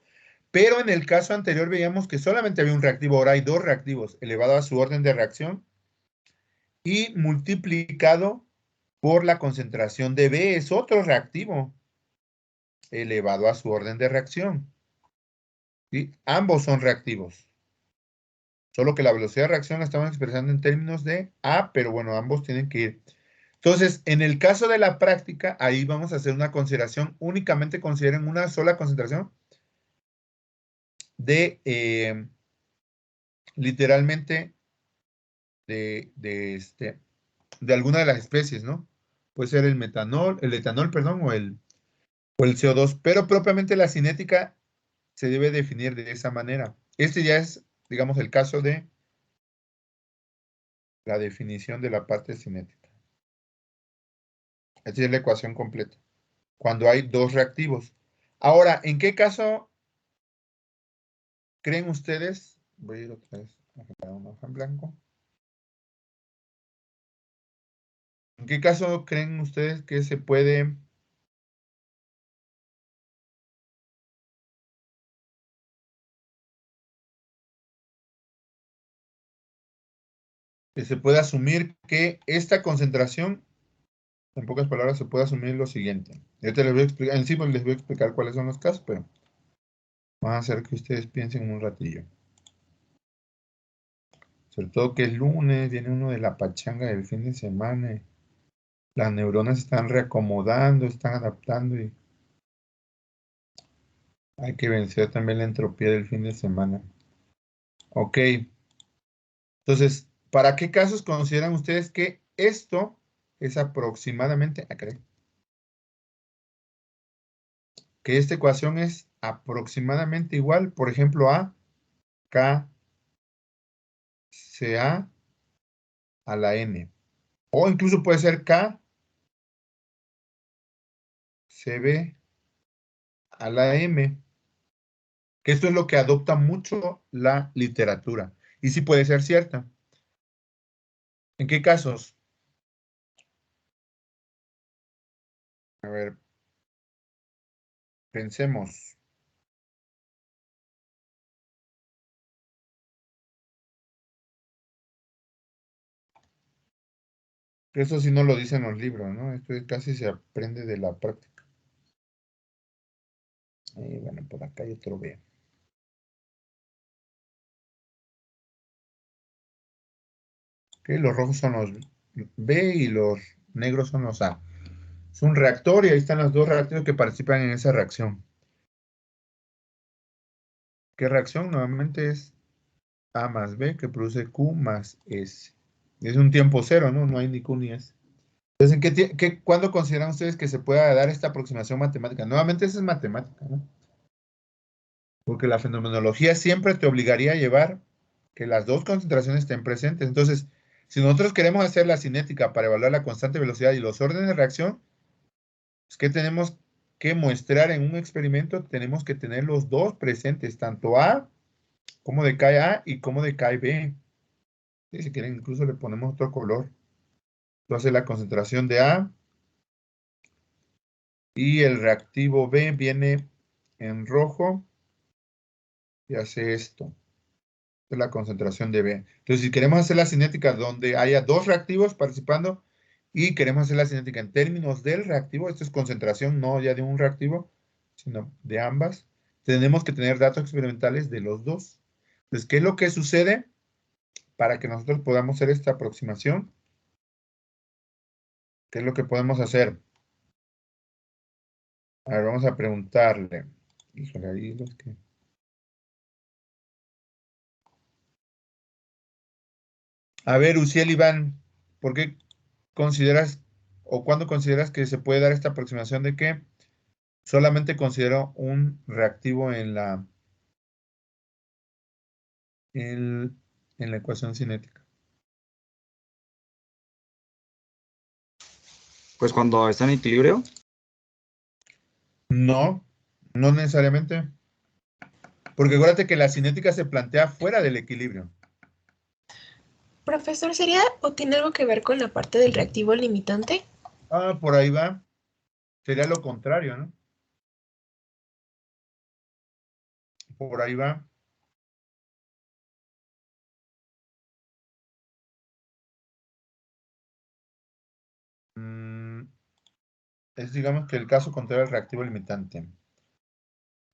pero en el caso anterior veíamos que solamente había un reactivo. Ahora hay dos reactivos elevado a su orden de reacción y multiplicado por la concentración de B. Es otro reactivo elevado a su orden de reacción. ¿Sí? Ambos son reactivos. Solo que la velocidad de reacción la estamos expresando en términos de A, pero bueno, ambos tienen que ir. Entonces, en el caso de la práctica, ahí vamos a hacer una consideración, únicamente consideren una sola concentración de, literalmente, de alguna de las especies, ¿no? Puede ser el etanol, perdón, o el CO2, pero propiamente la cinética se debe definir de esa manera. Este ya es, digamos, el caso de la definición de la parte cinética. Esta es la ecuación completa. Cuando hay dos reactivos. Ahora, ¿en qué caso creen ustedes? Voy a ir otra vez a generar una hoja en blanco. ¿En qué caso creen ustedes que se puede asumir que esta concentración, en pocas palabras, se puede asumir lo siguiente? Yo te les voy a explicar, en sí les voy a explicar cuáles son los casos, pero vamos a hacer que ustedes piensen un ratillo. Sobre todo que es lunes, viene uno de la pachanga del fin de semana, y las neuronas están reacomodando, están adaptando y hay que vencer también la entropía del fin de semana. Ok. Entonces, ¿para qué casos consideran ustedes que esto es aproximadamente, que esta ecuación es aproximadamente igual, por ejemplo, a K CA a la N? O incluso puede ser K CB a la M, que esto es lo que adopta mucho la literatura. Y sí puede ser cierta. ¿En qué casos? A ver, pensemos. Eso sí no lo dicen los libros, ¿no? Esto casi se aprende de la práctica. Y bueno, por acá hay otro B. Ok, los rojos son los B y los negros son los A. Es un reactor y ahí están los dos reactivos que participan en esa reacción. ¿Qué reacción? Nuevamente es A más B que produce Q más S. Es un tiempo cero, ¿no? No hay ni Q ni S. Entonces, ¿cuándo consideran ustedes que se pueda dar esta aproximación matemática? Nuevamente, esa es matemática, ¿no? Porque la fenomenología siempre te obligaría a llevar que las dos concentraciones estén presentes. Entonces, si nosotros queremos hacer la cinética para evaluar la constante velocidad y los órdenes de reacción, pues, ¿qué tenemos que mostrar en un experimento? Tenemos que tener los dos presentes, tanto A como decae A y como decae B. Y si quieren, incluso le ponemos otro color. Entonces, la concentración de A y el reactivo B viene en rojo y hace esto. Es la concentración de B. Entonces, si queremos hacer la cinética donde haya dos reactivos participando y queremos hacer la cinética en términos del reactivo, esto es concentración no ya de un reactivo, sino de ambas, tenemos que tener datos experimentales de los dos. Entonces, ¿qué es lo que sucede para que nosotros podamos hacer esta aproximación? ¿Qué es lo que podemos hacer? A ver, vamos a preguntarle. Híjole, ahí los que... A ver, Uciel Iván, ¿por qué consideras o cuándo consideras que se puede dar esta aproximación de que solamente considero un reactivo en la ecuación cinética? Pues cuando está en equilibrio. No, no necesariamente. Porque acuérdate que la cinética se plantea fuera del equilibrio. Profesor, ¿sería o tiene algo que ver con la parte del reactivo limitante? Ah, por ahí va. Sería lo contrario, ¿no? Por ahí va. Es, digamos, que el caso contrario al reactivo limitante.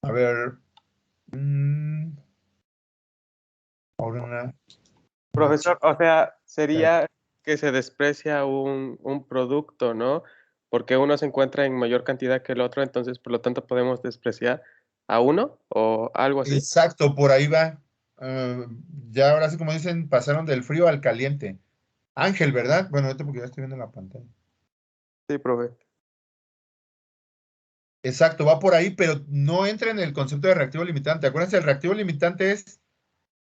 A ver. Ahora una... Profesor, o sea, sería que se desprecia un producto, ¿no? Porque uno se encuentra en mayor cantidad que el otro, entonces por lo tanto podemos despreciar a uno o algo así. Exacto, por ahí va. Ya ahora sí, como dicen, pasaron del frío al caliente. Ángel, ¿verdad? Bueno, esto porque ya estoy viendo la pantalla. Sí, profe. Exacto, va por ahí, pero no entra en el concepto de reactivo limitante. Acuérdense, el reactivo limitante es,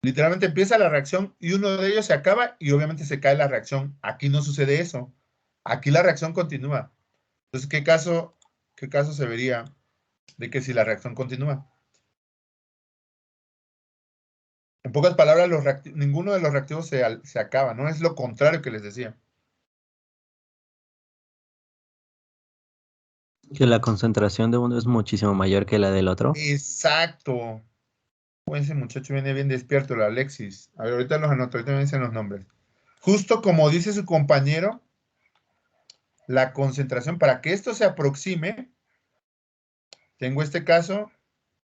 literalmente empieza la reacción y uno de ellos se acaba y obviamente se cae la reacción. Aquí no sucede eso. Aquí la reacción continúa. Entonces, ¿qué caso se vería de que si la reacción continúa? En pocas palabras, ninguno de los reactivos se acaba, ¿no? Es lo contrario que les decía. Que la concentración de uno es muchísimo mayor que la del otro. Exacto. Ese muchacho viene bien despierto, el Alexis. A ver, ahorita los anoto, ahorita me dicen los nombres. Justo como dice su compañero, la concentración, para que esto se aproxime, tengo este caso,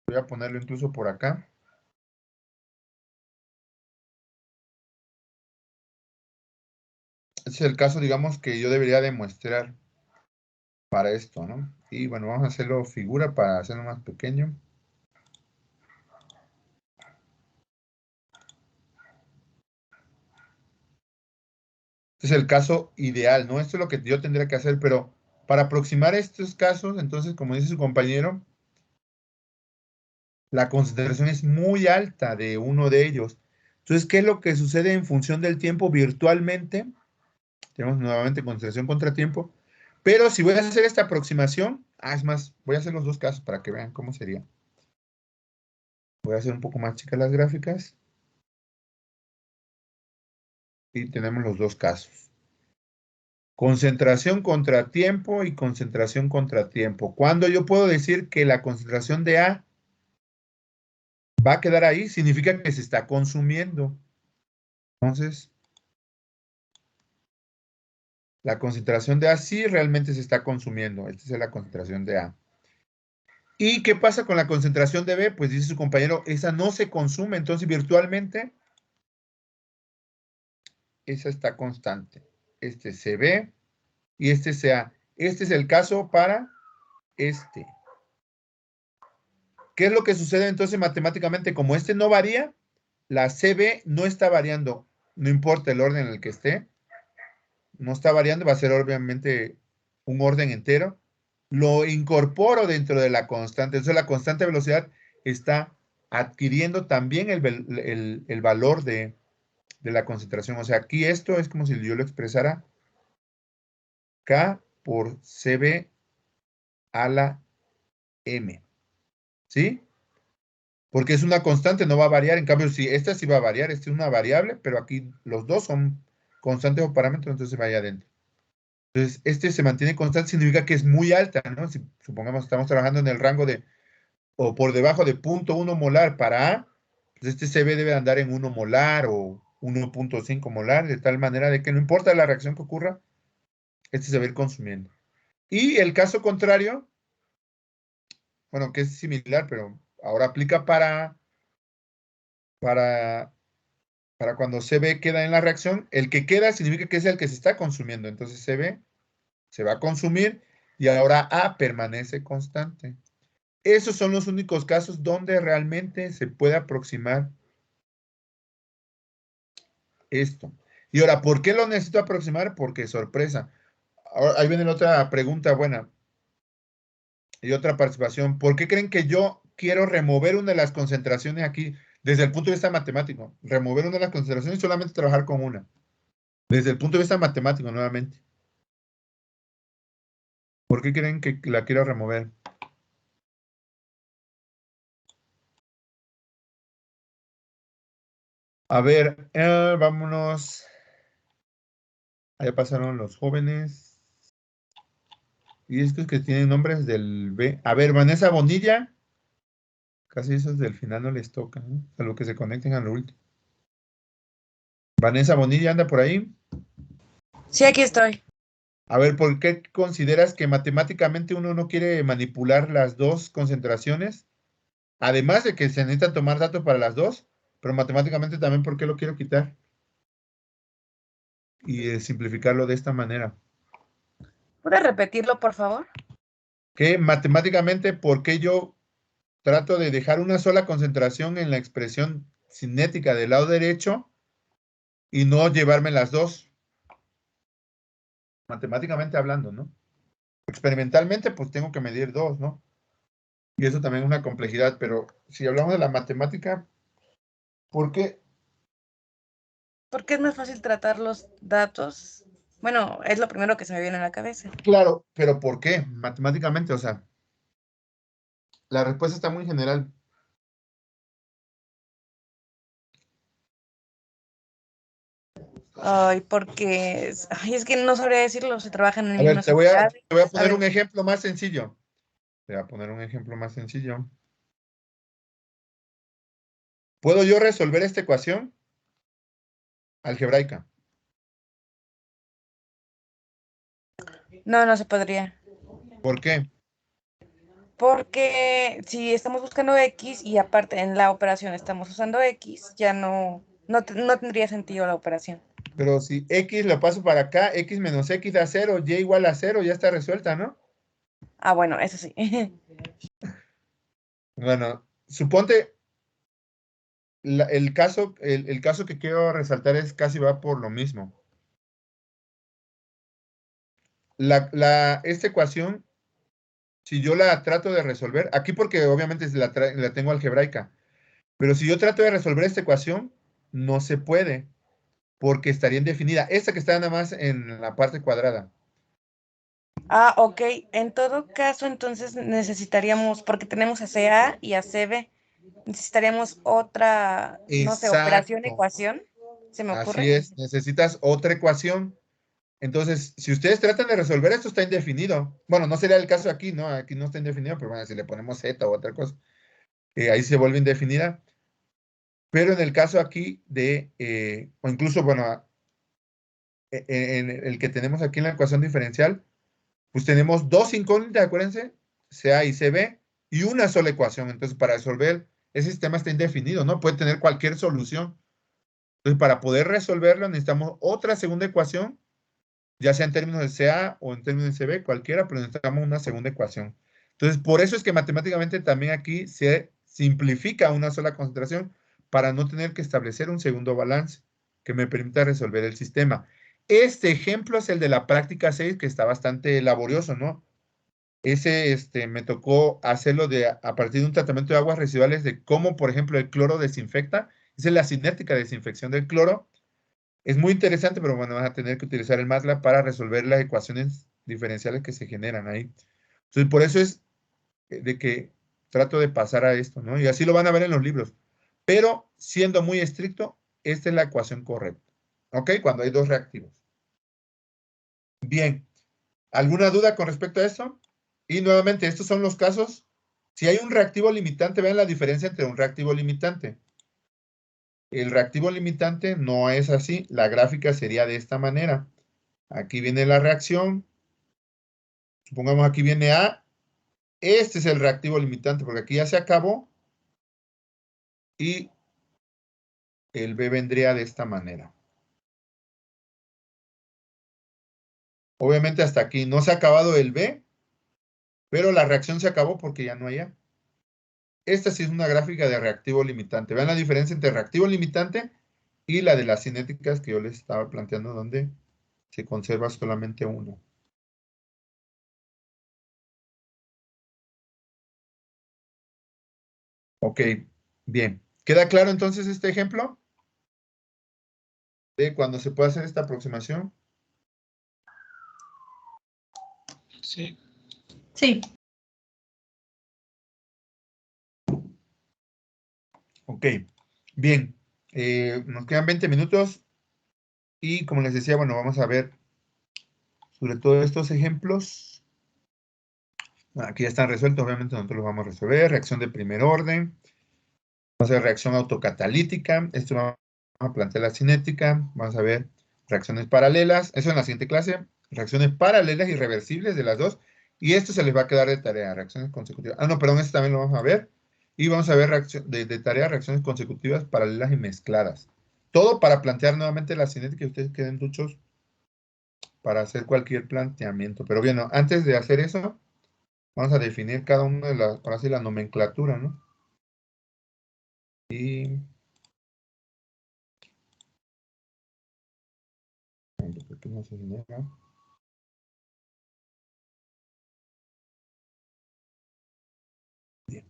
voy a ponerlo incluso por acá. Este es el caso, digamos, que yo debería demostrar para esto, ¿no? Y bueno, vamos a hacerlo figura para hacerlo más pequeño. Este es el caso ideal, ¿no? Esto es lo que yo tendría que hacer, pero para aproximar estos casos, entonces, como dice su compañero, la concentración es muy alta de uno de ellos. Entonces, ¿qué es lo que sucede en función del tiempo virtualmente? Tenemos nuevamente concentración contra tiempo. Pero si voy a hacer esta aproximación, es más, voy a hacer los dos casos para que vean cómo sería. Voy a hacer un poco más chicas las gráficas. Y tenemos los dos casos. Concentración contra tiempo y concentración contra tiempo. ¿Cuándo yo puedo decir que la concentración de A va a quedar ahí? Significa que se está consumiendo. Entonces, la concentración de A sí realmente se está consumiendo. Esta es la concentración de A. ¿Y qué pasa con la concentración de B? Pues dice su compañero, esa no se consume. Entonces, virtualmente, esa está constante. Este se ve y este se A. Este es el caso para este. ¿Qué es lo que sucede entonces matemáticamente? Como este no varía, la CB no está variando. No importa el orden en el que esté. no está variando, va a ser obviamente un orden entero. Lo incorporo dentro de la constante. Entonces la constante de velocidad está adquiriendo también el valor de la concentración. O sea, aquí esto es como si yo lo expresara K por CB a la M. ¿Sí? Porque es una constante, no va a variar. En cambio, si esta sí va a variar, esta es una variable, pero aquí los dos son constantes o parámetros, entonces vaya adentro. Entonces, este se mantiene constante, significa que es muy alta, ¿no? Si supongamos estamos trabajando en el rango de, o por debajo de 0.1 molar para A, pues este CB debe andar en 1 molar o 1.5 molar, de tal manera de que no importa la reacción que ocurra, este se va a ir consumiendo. Y el caso contrario, bueno, que es similar, pero ahora aplica para cuando CB queda en la reacción. El que queda significa que es el que se está consumiendo. Entonces CB se va a consumir y ahora A permanece constante. Esos son los únicos casos donde realmente se puede aproximar esto. Y ahora, ¿por qué lo necesito aproximar? Porque sorpresa. Ahora, ahí viene la otra pregunta buena. Y otra participación. ¿Por qué creen que yo quiero remover una de las concentraciones aquí desde el punto de vista matemático? Remover una de las concentraciones y solamente trabajar con una. Desde el punto de vista matemático, nuevamente. ¿Por qué creen que la quiero remover? A ver, vámonos. Allá pasaron los jóvenes. Y estos que tienen nombres del B. A ver, Vanessa Bonilla. Casi esos del final no les toca, ¿no? A lo que se conecten a lo último. Vanessa Bonilla anda por ahí. Sí, aquí estoy. A ver, ¿por qué consideras que matemáticamente uno no quiere manipular las dos concentraciones? Además de que se necesita tomar datos para las dos, pero matemáticamente también, ¿por qué lo quiero quitar? Y simplificarlo de esta manera. ¿Puedes repetirlo, por favor? Que matemáticamente, ¿por qué yo trato de dejar una sola concentración en la expresión cinética del lado derecho y no llevarme las dos? Matemáticamente hablando, ¿no? Experimentalmente, pues tengo que medir dos, ¿no? Y eso también es una complejidad, pero si hablamos de la matemática, ¿por qué? Porque es más fácil tratar los datos. Bueno, es lo primero que se me viene a la cabeza. Claro, pero ¿por qué? Matemáticamente, o sea, la respuesta está muy general. Ay, porque es que no sabría decirlo, se trabajan en A ver, mismas te voy a unidades. poner un ejemplo más sencillo. Te voy a poner un ejemplo más sencillo. ¿Puedo yo resolver esta ecuación algebraica? No, no se podría. ¿Por qué? Porque si estamos buscando X y aparte en la operación estamos usando X, ya no tendría sentido la operación. Pero si X lo paso para acá, X menos X da 0, Y igual a 0, ya está resuelta, ¿no? Ah, bueno, eso sí. Bueno, suponte, el caso que quiero resaltar es casi va por lo mismo. Esta ecuación, si yo la trato de resolver, aquí porque obviamente la tengo algebraica, pero si yo trato de resolver esta ecuación, no se puede, porque estaría indefinida. Esta que está nada más en la parte cuadrada. Ah, ok. En todo caso, entonces necesitaríamos, porque tenemos a CA y a CB, necesitaríamos otra, no sé, operación, Exacto. ecuación, ¿se me ocurre? Así es, necesitas otra ecuación. Entonces, si ustedes tratan de resolver esto, está indefinido. Bueno, no sería el caso aquí, ¿no? Aquí no está indefinido, pero bueno, si le ponemos Z o otra cosa, ahí se vuelve indefinida. Pero en el caso aquí o incluso, bueno, en el que tenemos aquí en la ecuación diferencial, pues tenemos dos incógnitas, acuérdense, CA y CB, y una sola ecuación. Entonces, para resolver, ese sistema está indefinido, ¿no? Puede tener cualquier solución. Entonces, para poder resolverlo, necesitamos otra segunda ecuación, ya sea en términos de CA o en términos de CB, cualquiera, pero necesitamos una segunda ecuación. Entonces, por eso es que matemáticamente también aquí se simplifica una sola concentración para no tener que establecer un segundo balance que me permita resolver el sistema. Este ejemplo es el de la práctica 6, que está bastante laborioso, ¿no? Ese me tocó hacerlo a partir de un tratamiento de aguas residuales de cómo, por ejemplo, el cloro desinfecta. Esa es la cinética de desinfección del cloro. Es muy interesante, pero bueno, vas a tener que utilizar el MATLAB para resolver las ecuaciones diferenciales que se generan ahí. Entonces, por eso es de que trato de pasar a esto, ¿no? Y así lo van a ver en los libros. Pero, siendo muy estricto, esta es la ecuación correcta. ¿Ok? Cuando hay dos reactivos. Bien. ¿Alguna duda con respecto a esto? Y nuevamente, estos son los casos. Si hay un reactivo limitante, vean la diferencia entre un reactivo limitante. El reactivo limitante no es así. La gráfica sería de esta manera. Aquí viene la reacción. Supongamos aquí viene A. Este es el reactivo limitante, porque aquí ya se acabó. Y el B vendría de esta manera. Obviamente hasta aquí no se ha acabado el B, pero la reacción se acabó porque ya no hay A. Esta sí es una gráfica de reactivo limitante. Vean la diferencia entre reactivo limitante y la de las cinéticas que yo les estaba planteando, donde se conserva solamente uno. Ok, bien. ¿Queda claro entonces este ejemplo? De cuando se puede hacer esta aproximación. Sí. Sí. Ok, bien. Nos quedan 20 minutos y como les decía, bueno, vamos a ver sobre todo estos ejemplos. Aquí ya están resueltos, obviamente nosotros los vamos a resolver. Reacción de primer orden. Vamos a ver reacción autocatalítica. Esto vamos a plantear la cinética. Vamos a ver reacciones paralelas. Eso en la siguiente clase. Reacciones paralelas y reversibles de las dos. Y esto se les va a quedar de tarea. Reacciones consecutivas. Ah, no, perdón, esto también lo vamos a ver. Y vamos a ver de tarea reacciones consecutivas, paralelas y mezcladas. Todo para plantear nuevamente la cinética y ustedes queden duchos para hacer cualquier planteamiento. Pero bien, no, antes de hacer eso, vamos a definir cada una de las, ahora sí, la nomenclatura, ¿no? Y ¿por qué no se genera? Bien.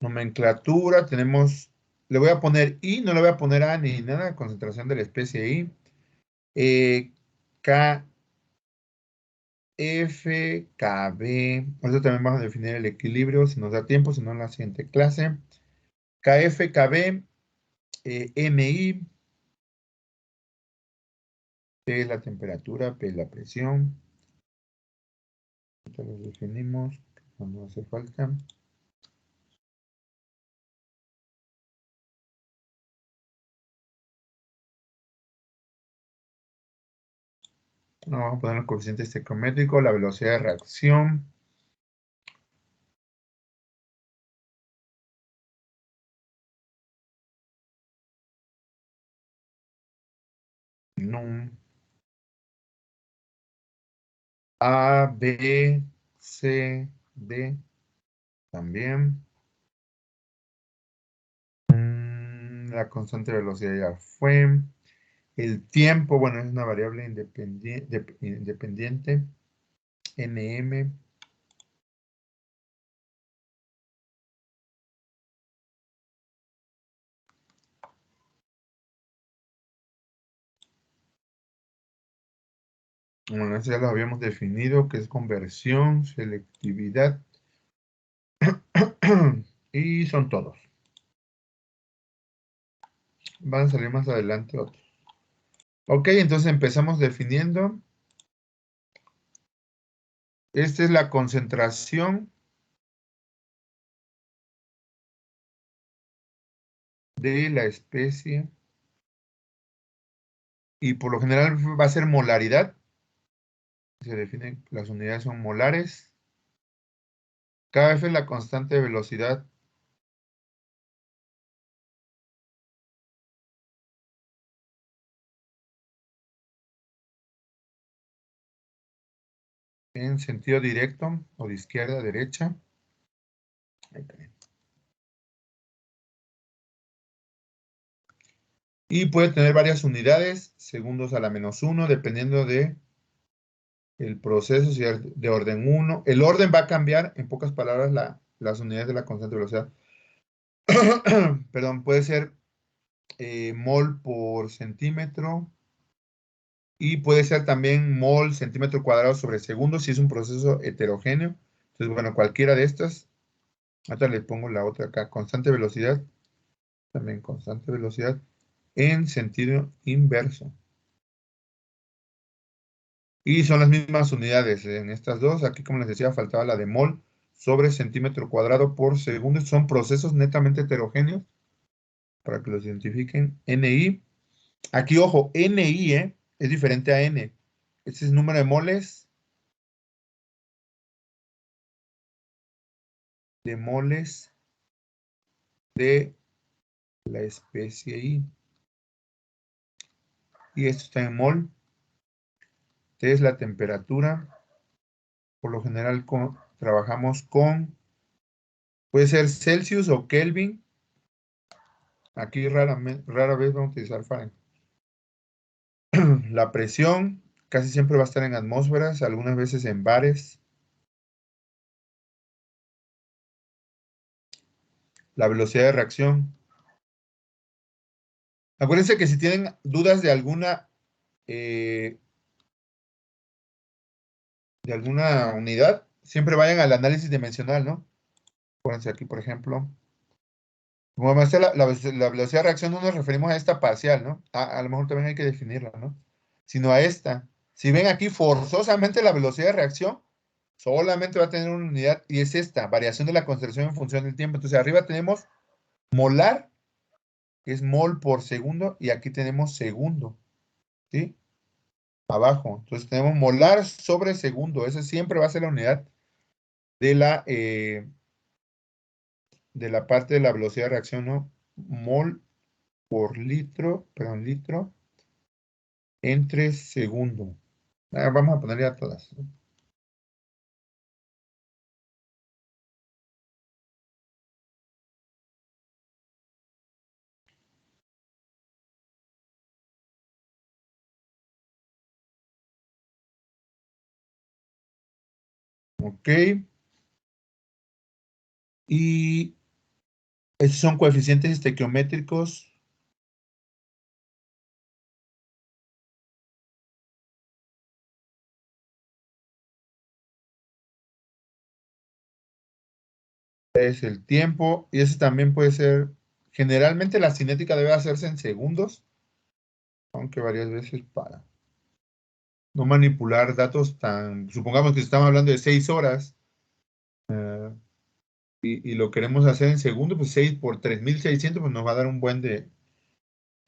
Nomenclatura, tenemos, le voy a poner I, no le voy a poner A ni nada, concentración de la especie I. K, F, KB, ahorita también vamos a definir el equilibrio, si nos da tiempo, si no en la siguiente clase. KF, KB, MI, T es la temperatura, P es la presión. Ahorita los definimos, no hace falta. No, vamos a poner el coeficiente estequiométrico, la velocidad de reacción. No. A, B, C, D. También. La constante de velocidad ya fue. El tiempo, bueno, es una variable independiente. NM. Bueno, eso ya lo habíamos definido, que es conversión, selectividad. Y son todos. Van a salir más adelante otros. Ok, entonces empezamos definiendo. Esta es la concentración de la especie. Y por lo general va a ser molaridad. Se define, las unidades son molares. KF es la constante de velocidad en sentido directo o de izquierda a derecha. Ahí también. Y puede tener varias unidades, segundos a la -1, dependiendo de el proceso, si es de orden 1. El orden va a cambiar, en pocas palabras, las unidades de la constante de velocidad. Perdón, puede ser mol por centímetro. Y puede ser también mol centímetro cuadrado sobre segundo si es un proceso heterogéneo. Entonces, bueno, cualquiera de estas. Ahora le pongo la otra acá. Constante velocidad. También constante velocidad en sentido inverso. Y son las mismas unidades en estas dos. Aquí, como les decía, faltaba la de mol sobre centímetro cuadrado por segundo. Son procesos netamente heterogéneos. Para que los identifiquen. NI. Aquí, ojo, NI es diferente a N. Este es número de moles. De moles de la especie I. Y esto está en mol. T es la temperatura. Por lo general trabajamos con, puede ser Celsius o Kelvin. Aquí rara vez vamos a utilizar Fahrenheit. La presión casi siempre va a estar en atmósferas, algunas veces en bares. La velocidad de reacción. Acuérdense que si tienen dudas de alguna unidad, siempre vayan al análisis dimensional, ¿no? Acuérdense aquí, por ejemplo. Como me hace la velocidad de reacción, no nos referimos a esta parcial, ¿no? A lo mejor también hay que definirla, ¿no? Sino a esta. Si ven aquí, forzosamente la velocidad de reacción solamente va a tener una unidad y es esta, variación de la concentración en función del tiempo. Entonces, arriba tenemos molar, que es mol por segundo, y aquí tenemos segundo, ¿sí? Abajo. Entonces, tenemos molar sobre segundo. Esa siempre va a ser la unidad de la parte de la velocidad de reacción, ¿no? Mol por litro, perdón, litro entre segundo. Vamos a poner ya todas, ¿no? Ok. Y estos son coeficientes estequiométricos. Es el tiempo. Y ese también puede ser. Generalmente la cinética debe hacerse en segundos. Aunque varias veces para no manipular datos tan. Supongamos que estamos hablando de 6 horas. Y lo queremos hacer en segundos, pues 6 por 3600, pues nos va a dar un buen de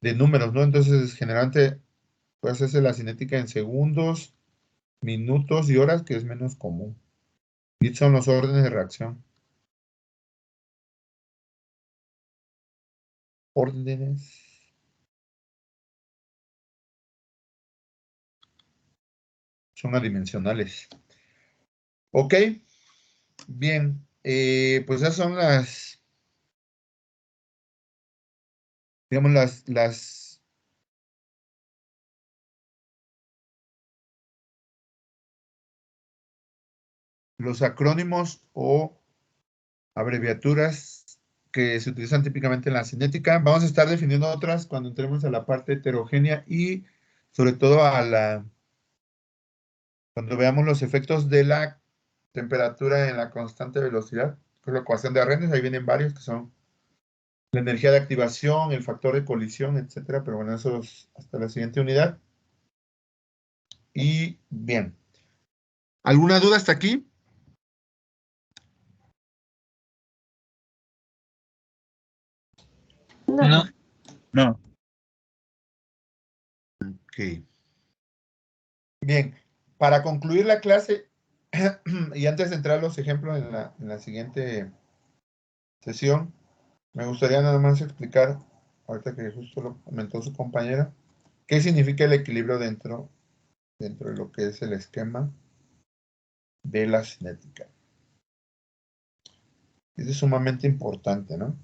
números, ¿no? Entonces, generalmente puede hacerse la cinética en segundos, minutos y horas, que es menos común. Y son los órdenes de reacción. Órdenes. Son adimensionales. Ok. Bien. Pues esas son digamos, los acrónimos o abreviaturas que se utilizan típicamente en la cinética. Vamos a estar definiendo otras cuando entremos a la parte heterogénea y sobre todo cuando veamos los efectos de la temperatura en la constante velocidad, que es la ecuación de Arrhenius. Ahí vienen varios que son la energía de activación, el factor de colisión, etcétera. Pero bueno, eso es hasta la siguiente unidad. Y bien. ¿Alguna duda hasta aquí? No. No. Ok. Bien, para concluir la clase, y antes de entrar a los ejemplos en la siguiente sesión, me gustaría nada más explicar, ahorita que justo lo comentó su compañera, qué significa el equilibrio dentro de lo que es el esquema de la cinética. Eso es sumamente importante, ¿no?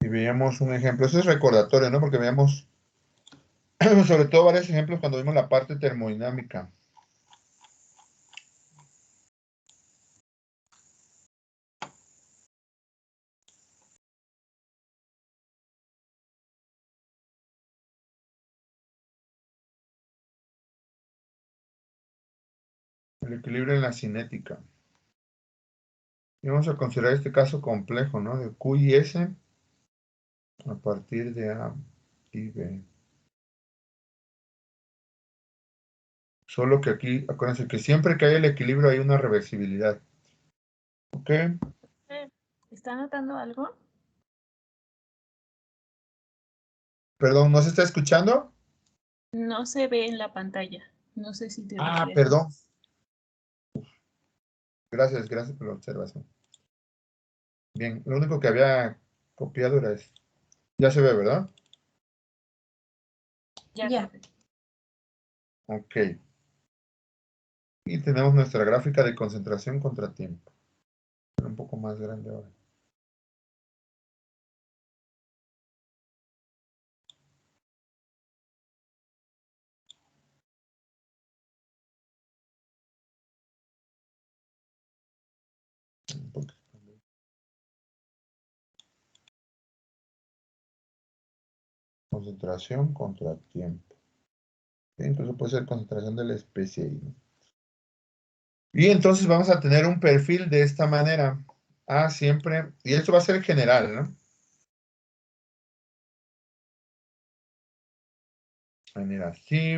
Y veíamos un ejemplo, eso es recordatorio, ¿no? Porque veíamos sobre todo varios ejemplos cuando vimos la parte termodinámica. El equilibrio en la cinética. Y vamos a considerar este caso complejo, ¿no? De Q y S a partir de A y B. Solo que aquí, acuérdense que siempre que hay el equilibrio hay una reversibilidad. ¿Ok? ¿Está anotando algo? Perdón, ¿no se está escuchando? No se ve en la pantalla. No sé si te Ah, refleja. perdón. Gracias por la observación. Bien, lo único que había copiado era esto. Ya se ve, ¿verdad? Ya. Ok. Y tenemos nuestra gráfica de concentración contra tiempo. Un poco más grande ahora. Concentración contra tiempo. Incluso puede ser concentración de la especie ahí, ¿no? Y entonces vamos a tener un perfil de esta manera. A siempre, y esto va a ser general, ¿no? Va a venir así.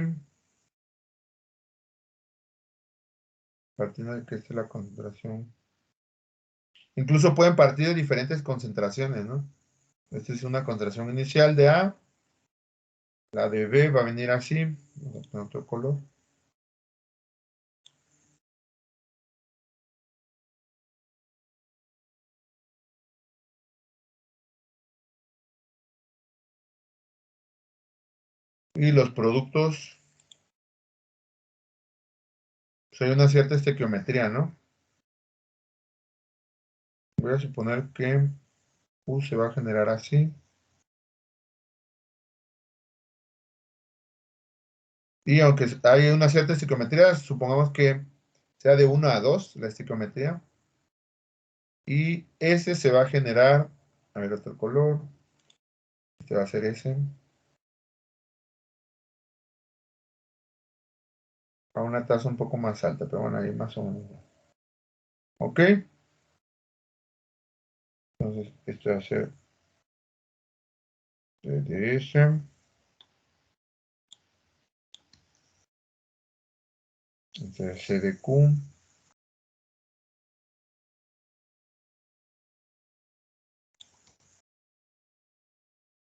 Partiendo de que esta es la concentración. Incluso pueden partir de diferentes concentraciones, ¿no? Esta es una concentración inicial de A. La de B va a venir así. Vamos a poner otro color. Y los productos, pues hay una cierta estequiometría, ¿no? Voy a suponer que U se va a generar así. Y aunque hay una cierta estequiometría, supongamos que sea de 1 a 2 la estequiometría. Y S se va a generar, a ver otro color. Este va a ser S. A una tasa un poco más alta, pero bueno, ahí más o menos. ¿Ok? Entonces, esto va a ser de S. Entonces, C de Q.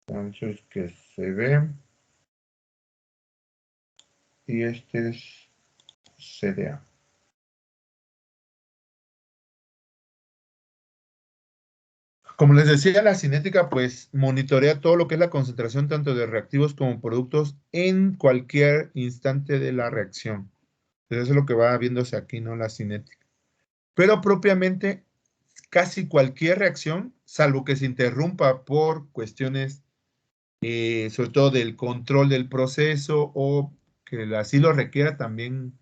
Entonces, que se ve. Y este es CDA. Como les decía, la cinética pues monitorea todo lo que es la concentración tanto de reactivos como productos en cualquier instante de la reacción. Entonces, eso es lo que va viéndose aquí, ¿no? La cinética. Pero propiamente casi cualquier reacción, salvo que se interrumpa por cuestiones, sobre todo del control del proceso o que así lo requiera también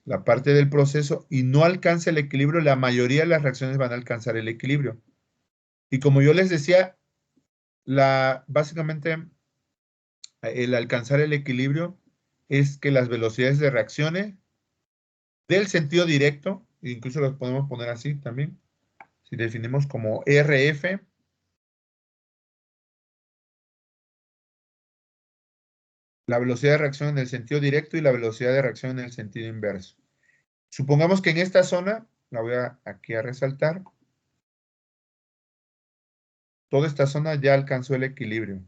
la parte del proceso y no alcanza el equilibrio, la mayoría de las reacciones van a alcanzar el equilibrio. Y como yo les decía, básicamente el alcanzar el equilibrio es que las velocidades de reacciones del sentido directo, incluso las podemos poner así también, si definimos como RF, la velocidad de reacción en el sentido directo y la velocidad de reacción en el sentido inverso. Supongamos que en esta zona, la voy aquí a resaltar, toda esta zona ya alcanzó el equilibrio.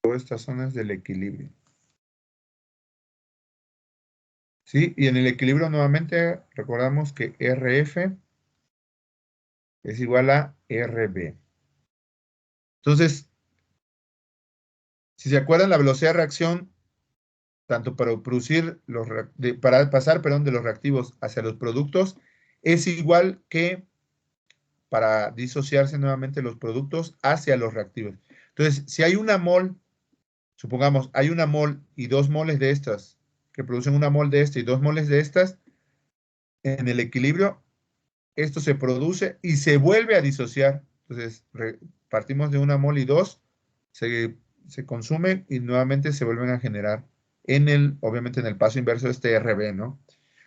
Toda esta zona es del equilibrio. ¿Sí? Y en el equilibrio nuevamente recordamos que RF es igual a RB. Entonces, si se acuerdan, la velocidad de reacción, tanto para producir para pasar, perdón, de los reactivos hacia los productos, es igual que para disociarse nuevamente los productos hacia los reactivos. Entonces, si hay una mol, supongamos, hay una mol y 2 moles de estas, que producen una mol de esta y 2 moles de estas, en el equilibrio, esto se produce y se vuelve a disociar. Entonces, partimos de una mol y 2, se consumen y nuevamente se vuelven a generar obviamente en el paso inverso de este RB, ¿no?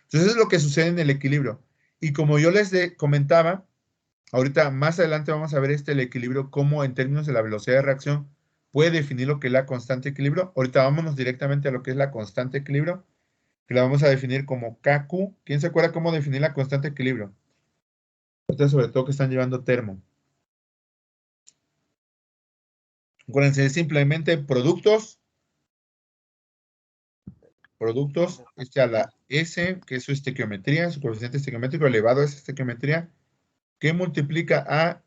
Entonces, eso es lo que sucede en el equilibrio. Y como yo les comentaba, ahorita más adelante vamos a ver el equilibrio, cómo en términos de la velocidad de reacción puede definir lo que es la constante equilibrio. Ahorita vámonos directamente a lo que es la constante equilibrio, que la vamos a definir como KQ. ¿Quién se acuerda cómo definir la constante equilibrio? Ustedes sobre todo que están llevando termo. Acuérdense, es simplemente productos, a la S, que es su estequiometría, su coeficiente estequiométrico elevado a esa estequiometría, que multiplica a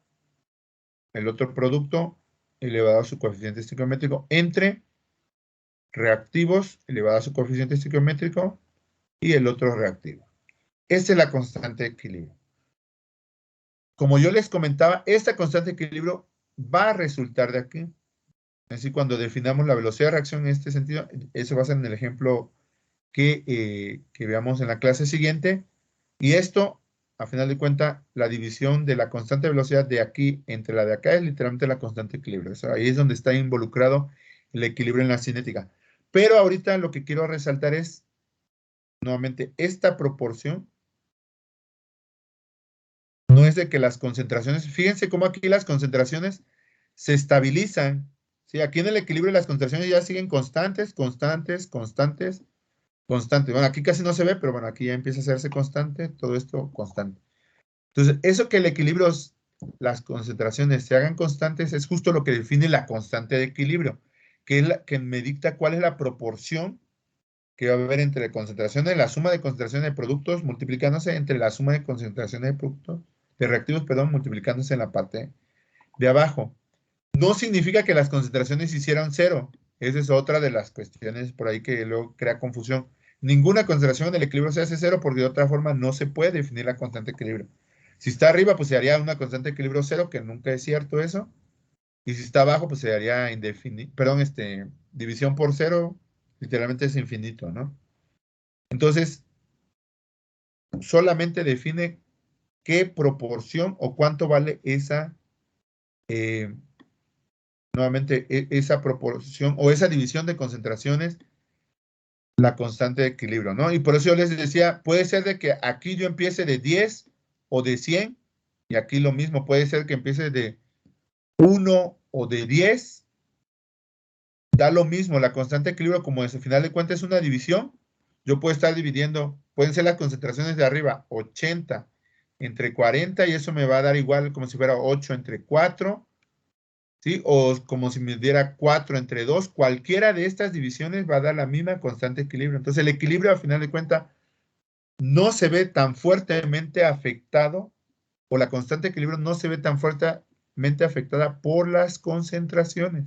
el otro producto elevado a su coeficiente estequiométrico entre reactivos elevado a su coeficiente estequiométrico y el otro reactivo. Esta es la constante de equilibrio. Como yo les comentaba, esta constante de equilibrio va a resultar de aquí. Así cuando definamos la velocidad de reacción en este sentido, eso va a ser en el ejemplo que veamos en la clase siguiente. Y esto, a final de cuentas, la división de la constante de velocidad de aquí entre la de acá es literalmente la constante de equilibrio. O sea, ahí es donde está involucrado el equilibrio en la cinética. Pero ahorita lo que quiero resaltar es, nuevamente, esta proporción no es de que las concentraciones, fíjense cómo aquí las concentraciones se estabilizan. ¿Sí? Aquí en el equilibrio las concentraciones ya siguen constantes. Bueno, aquí casi no se ve, pero bueno, aquí ya empieza a hacerse constante, todo esto constante. Entonces, eso que el equilibrio, las concentraciones se hagan constantes, es justo lo que define la constante de equilibrio, que es la que me dicta cuál es la proporción que va a haber entre concentraciones, la suma de concentraciones de productos multiplicándose entre la suma de concentraciones de productos, de reactivos, perdón, multiplicándose en la parte de abajo. No significa que las concentraciones hicieran cero. Esa es otra de las cuestiones por ahí que luego crea confusión. Ninguna concentración del equilibrio se hace cero porque de otra forma no se puede definir la constante de equilibrio. Si está arriba, pues se haría una constante de equilibrio cero, que nunca es cierto eso. Y si está abajo, pues se haría división por cero, literalmente es infinito, ¿no? Entonces, solamente define qué proporción o cuánto vale esa, nuevamente, esa proporción o esa división de concentraciones, la constante de equilibrio, ¿no? Y por eso yo les decía, puede ser de que aquí yo empiece de 10 o de 100, y aquí lo mismo, puede ser que empiece de 1 o de 10, da lo mismo, la constante de equilibrio, como al final de cuentas es una división, yo puedo estar dividiendo, pueden ser las concentraciones de arriba, 80 entre 40, y eso me va a dar igual como si fuera 8 entre 4, ¿sí? O como si me diera 4 entre 2, cualquiera de estas divisiones va a dar la misma constante de equilibrio. Entonces el equilibrio, al final de cuentas, no se ve tan fuertemente afectado, o la constante de equilibrio no se ve tan fuertemente afectada por las concentraciones.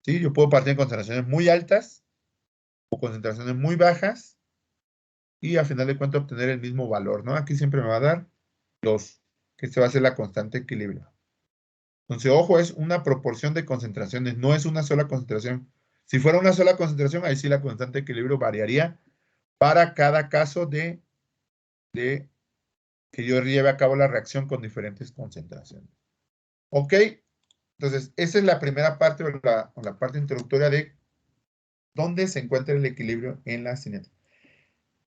¿Sí? Yo puedo partir de concentraciones muy altas o concentraciones muy bajas y al final de cuentas obtener el mismo valor, ¿no? Aquí siempre me va a dar 2, que este va a ser la constante de equilibrio. Entonces, ojo, es una proporción de concentraciones, no es una sola concentración. Si fuera una sola concentración, ahí sí la constante de equilibrio variaría para cada caso de que yo lleve a cabo la reacción con diferentes concentraciones. ¿Ok? Entonces, esa es la primera parte o la parte introductoria de dónde se encuentra el equilibrio en la cinética.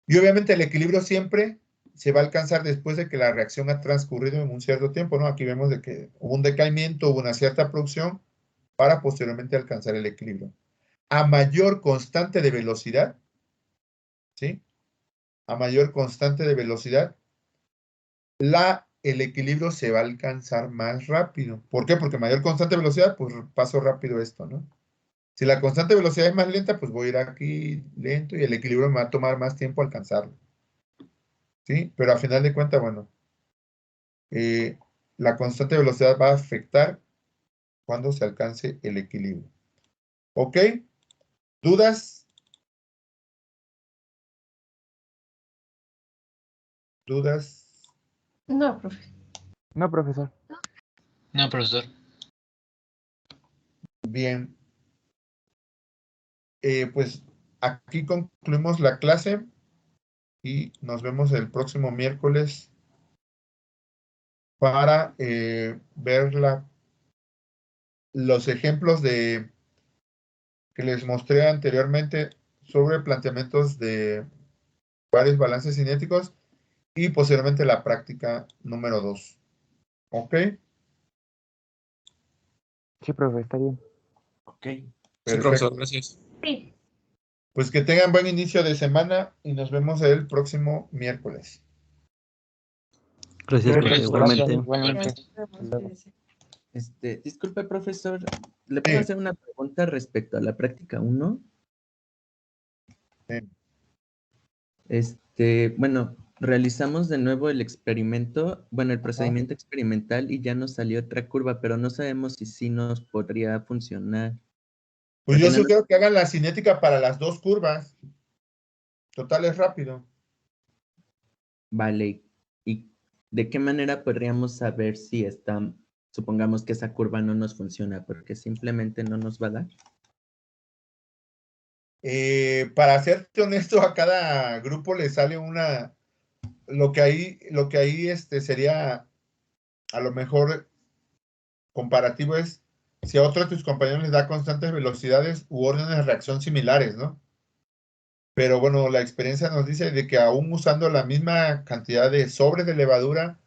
Y obviamente el equilibrio siempre se va a alcanzar después de que la reacción ha transcurrido en un cierto tiempo, ¿no? Aquí vemos de que hubo un decaimiento, hubo una cierta producción para posteriormente alcanzar el equilibrio. A mayor constante de velocidad, ¿sí? A mayor constante de velocidad, el equilibrio se va a alcanzar más rápido. ¿Por qué? Porque mayor constante de velocidad, pues paso rápido esto, ¿no? Si la constante de velocidad es más lenta, pues voy a ir aquí lento y el equilibrio me va a tomar más tiempo alcanzarlo. ¿Sí? Pero a final de cuentas, bueno, la constante de velocidad va a afectar cuando se alcance el equilibrio. ¿Ok? ¿Dudas? ¿Dudas? No, profe. No, profesor. No, profesor. Bien. Pues aquí concluimos la clase y nos vemos el próximo miércoles para ver los ejemplos que les mostré anteriormente sobre planteamientos de varios balances cinéticos y posteriormente la práctica número 2. ¿Ok? Sí, profe, está bien. Ok. Sí, Perfecto. profesor, gracias. Sí. Pues que tengan buen inicio de semana y nos vemos el próximo miércoles. Gracias, profe, Gracias. igualmente. Igualmente. Disculpe, profesor, ¿le Sí. puedo hacer una pregunta respecto a la práctica 1? Bueno, realizamos de nuevo el experimento, bueno, el procedimiento experimental y ya nos salió otra curva, pero no sabemos si sí nos podría funcionar. Pues Porque yo no nos- sugiero que hagan la cinética para las dos curvas. Total, es rápido. Vale, ¿y de qué manera podríamos saber si supongamos que esa curva no nos funciona, porque simplemente no nos va a dar? Para serte honesto, a cada grupo le sale lo que ahí sería a lo mejor comparativo es si a otro de tus compañeros les da constantes velocidades u órdenes de reacción similares, ¿no? Pero bueno, la experiencia nos dice de que aún usando la misma cantidad de sobres de levadura,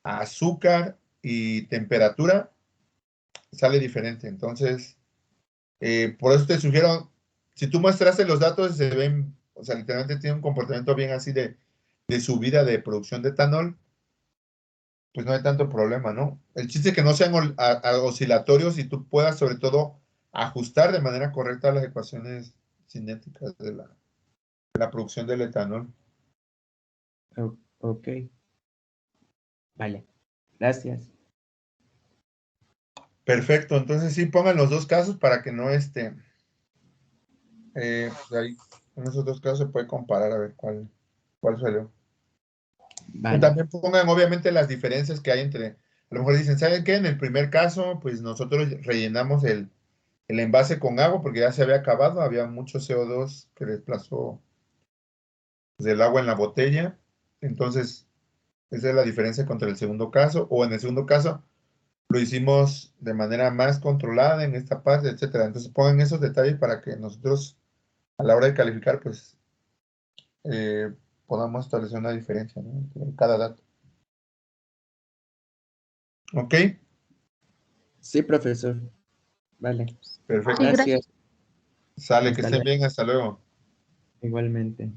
azúcar y temperatura, sale diferente. Entonces, por eso te sugiero, si tú muestraste los datos, se ven, o sea, literalmente tiene un comportamiento bien así de subida de producción de etanol, pues no hay tanto problema, ¿no? El chiste es que no sean oscilatorios y tú puedas sobre todo ajustar de manera correcta las ecuaciones cinéticas de la producción del etanol. Ok. Vale, gracias. Perfecto, entonces sí pongan los dos casos para que no pues ahí en esos dos casos se puede comparar a ver cuál salió. Y Vale. también pongan obviamente las diferencias que hay entre, a lo mejor dicen, ¿saben qué? En el primer caso, pues nosotros rellenamos el envase con agua porque ya se había acabado, había mucho CO2 que desplazó del agua en la botella. Entonces, esa es la diferencia contra el segundo caso. O en el segundo caso, lo hicimos de manera más controlada en esta parte, etcétera. Entonces, pongan esos detalles para que nosotros, a la hora de calificar, pues, podamos establecer una diferencia, ¿no? Entre cada dato. ¿Ok? Sí, profesor. Vale. Perfecto. Sí, gracias. Gracias. Sale, que Hasta estén luego. bien, hasta luego. Igualmente.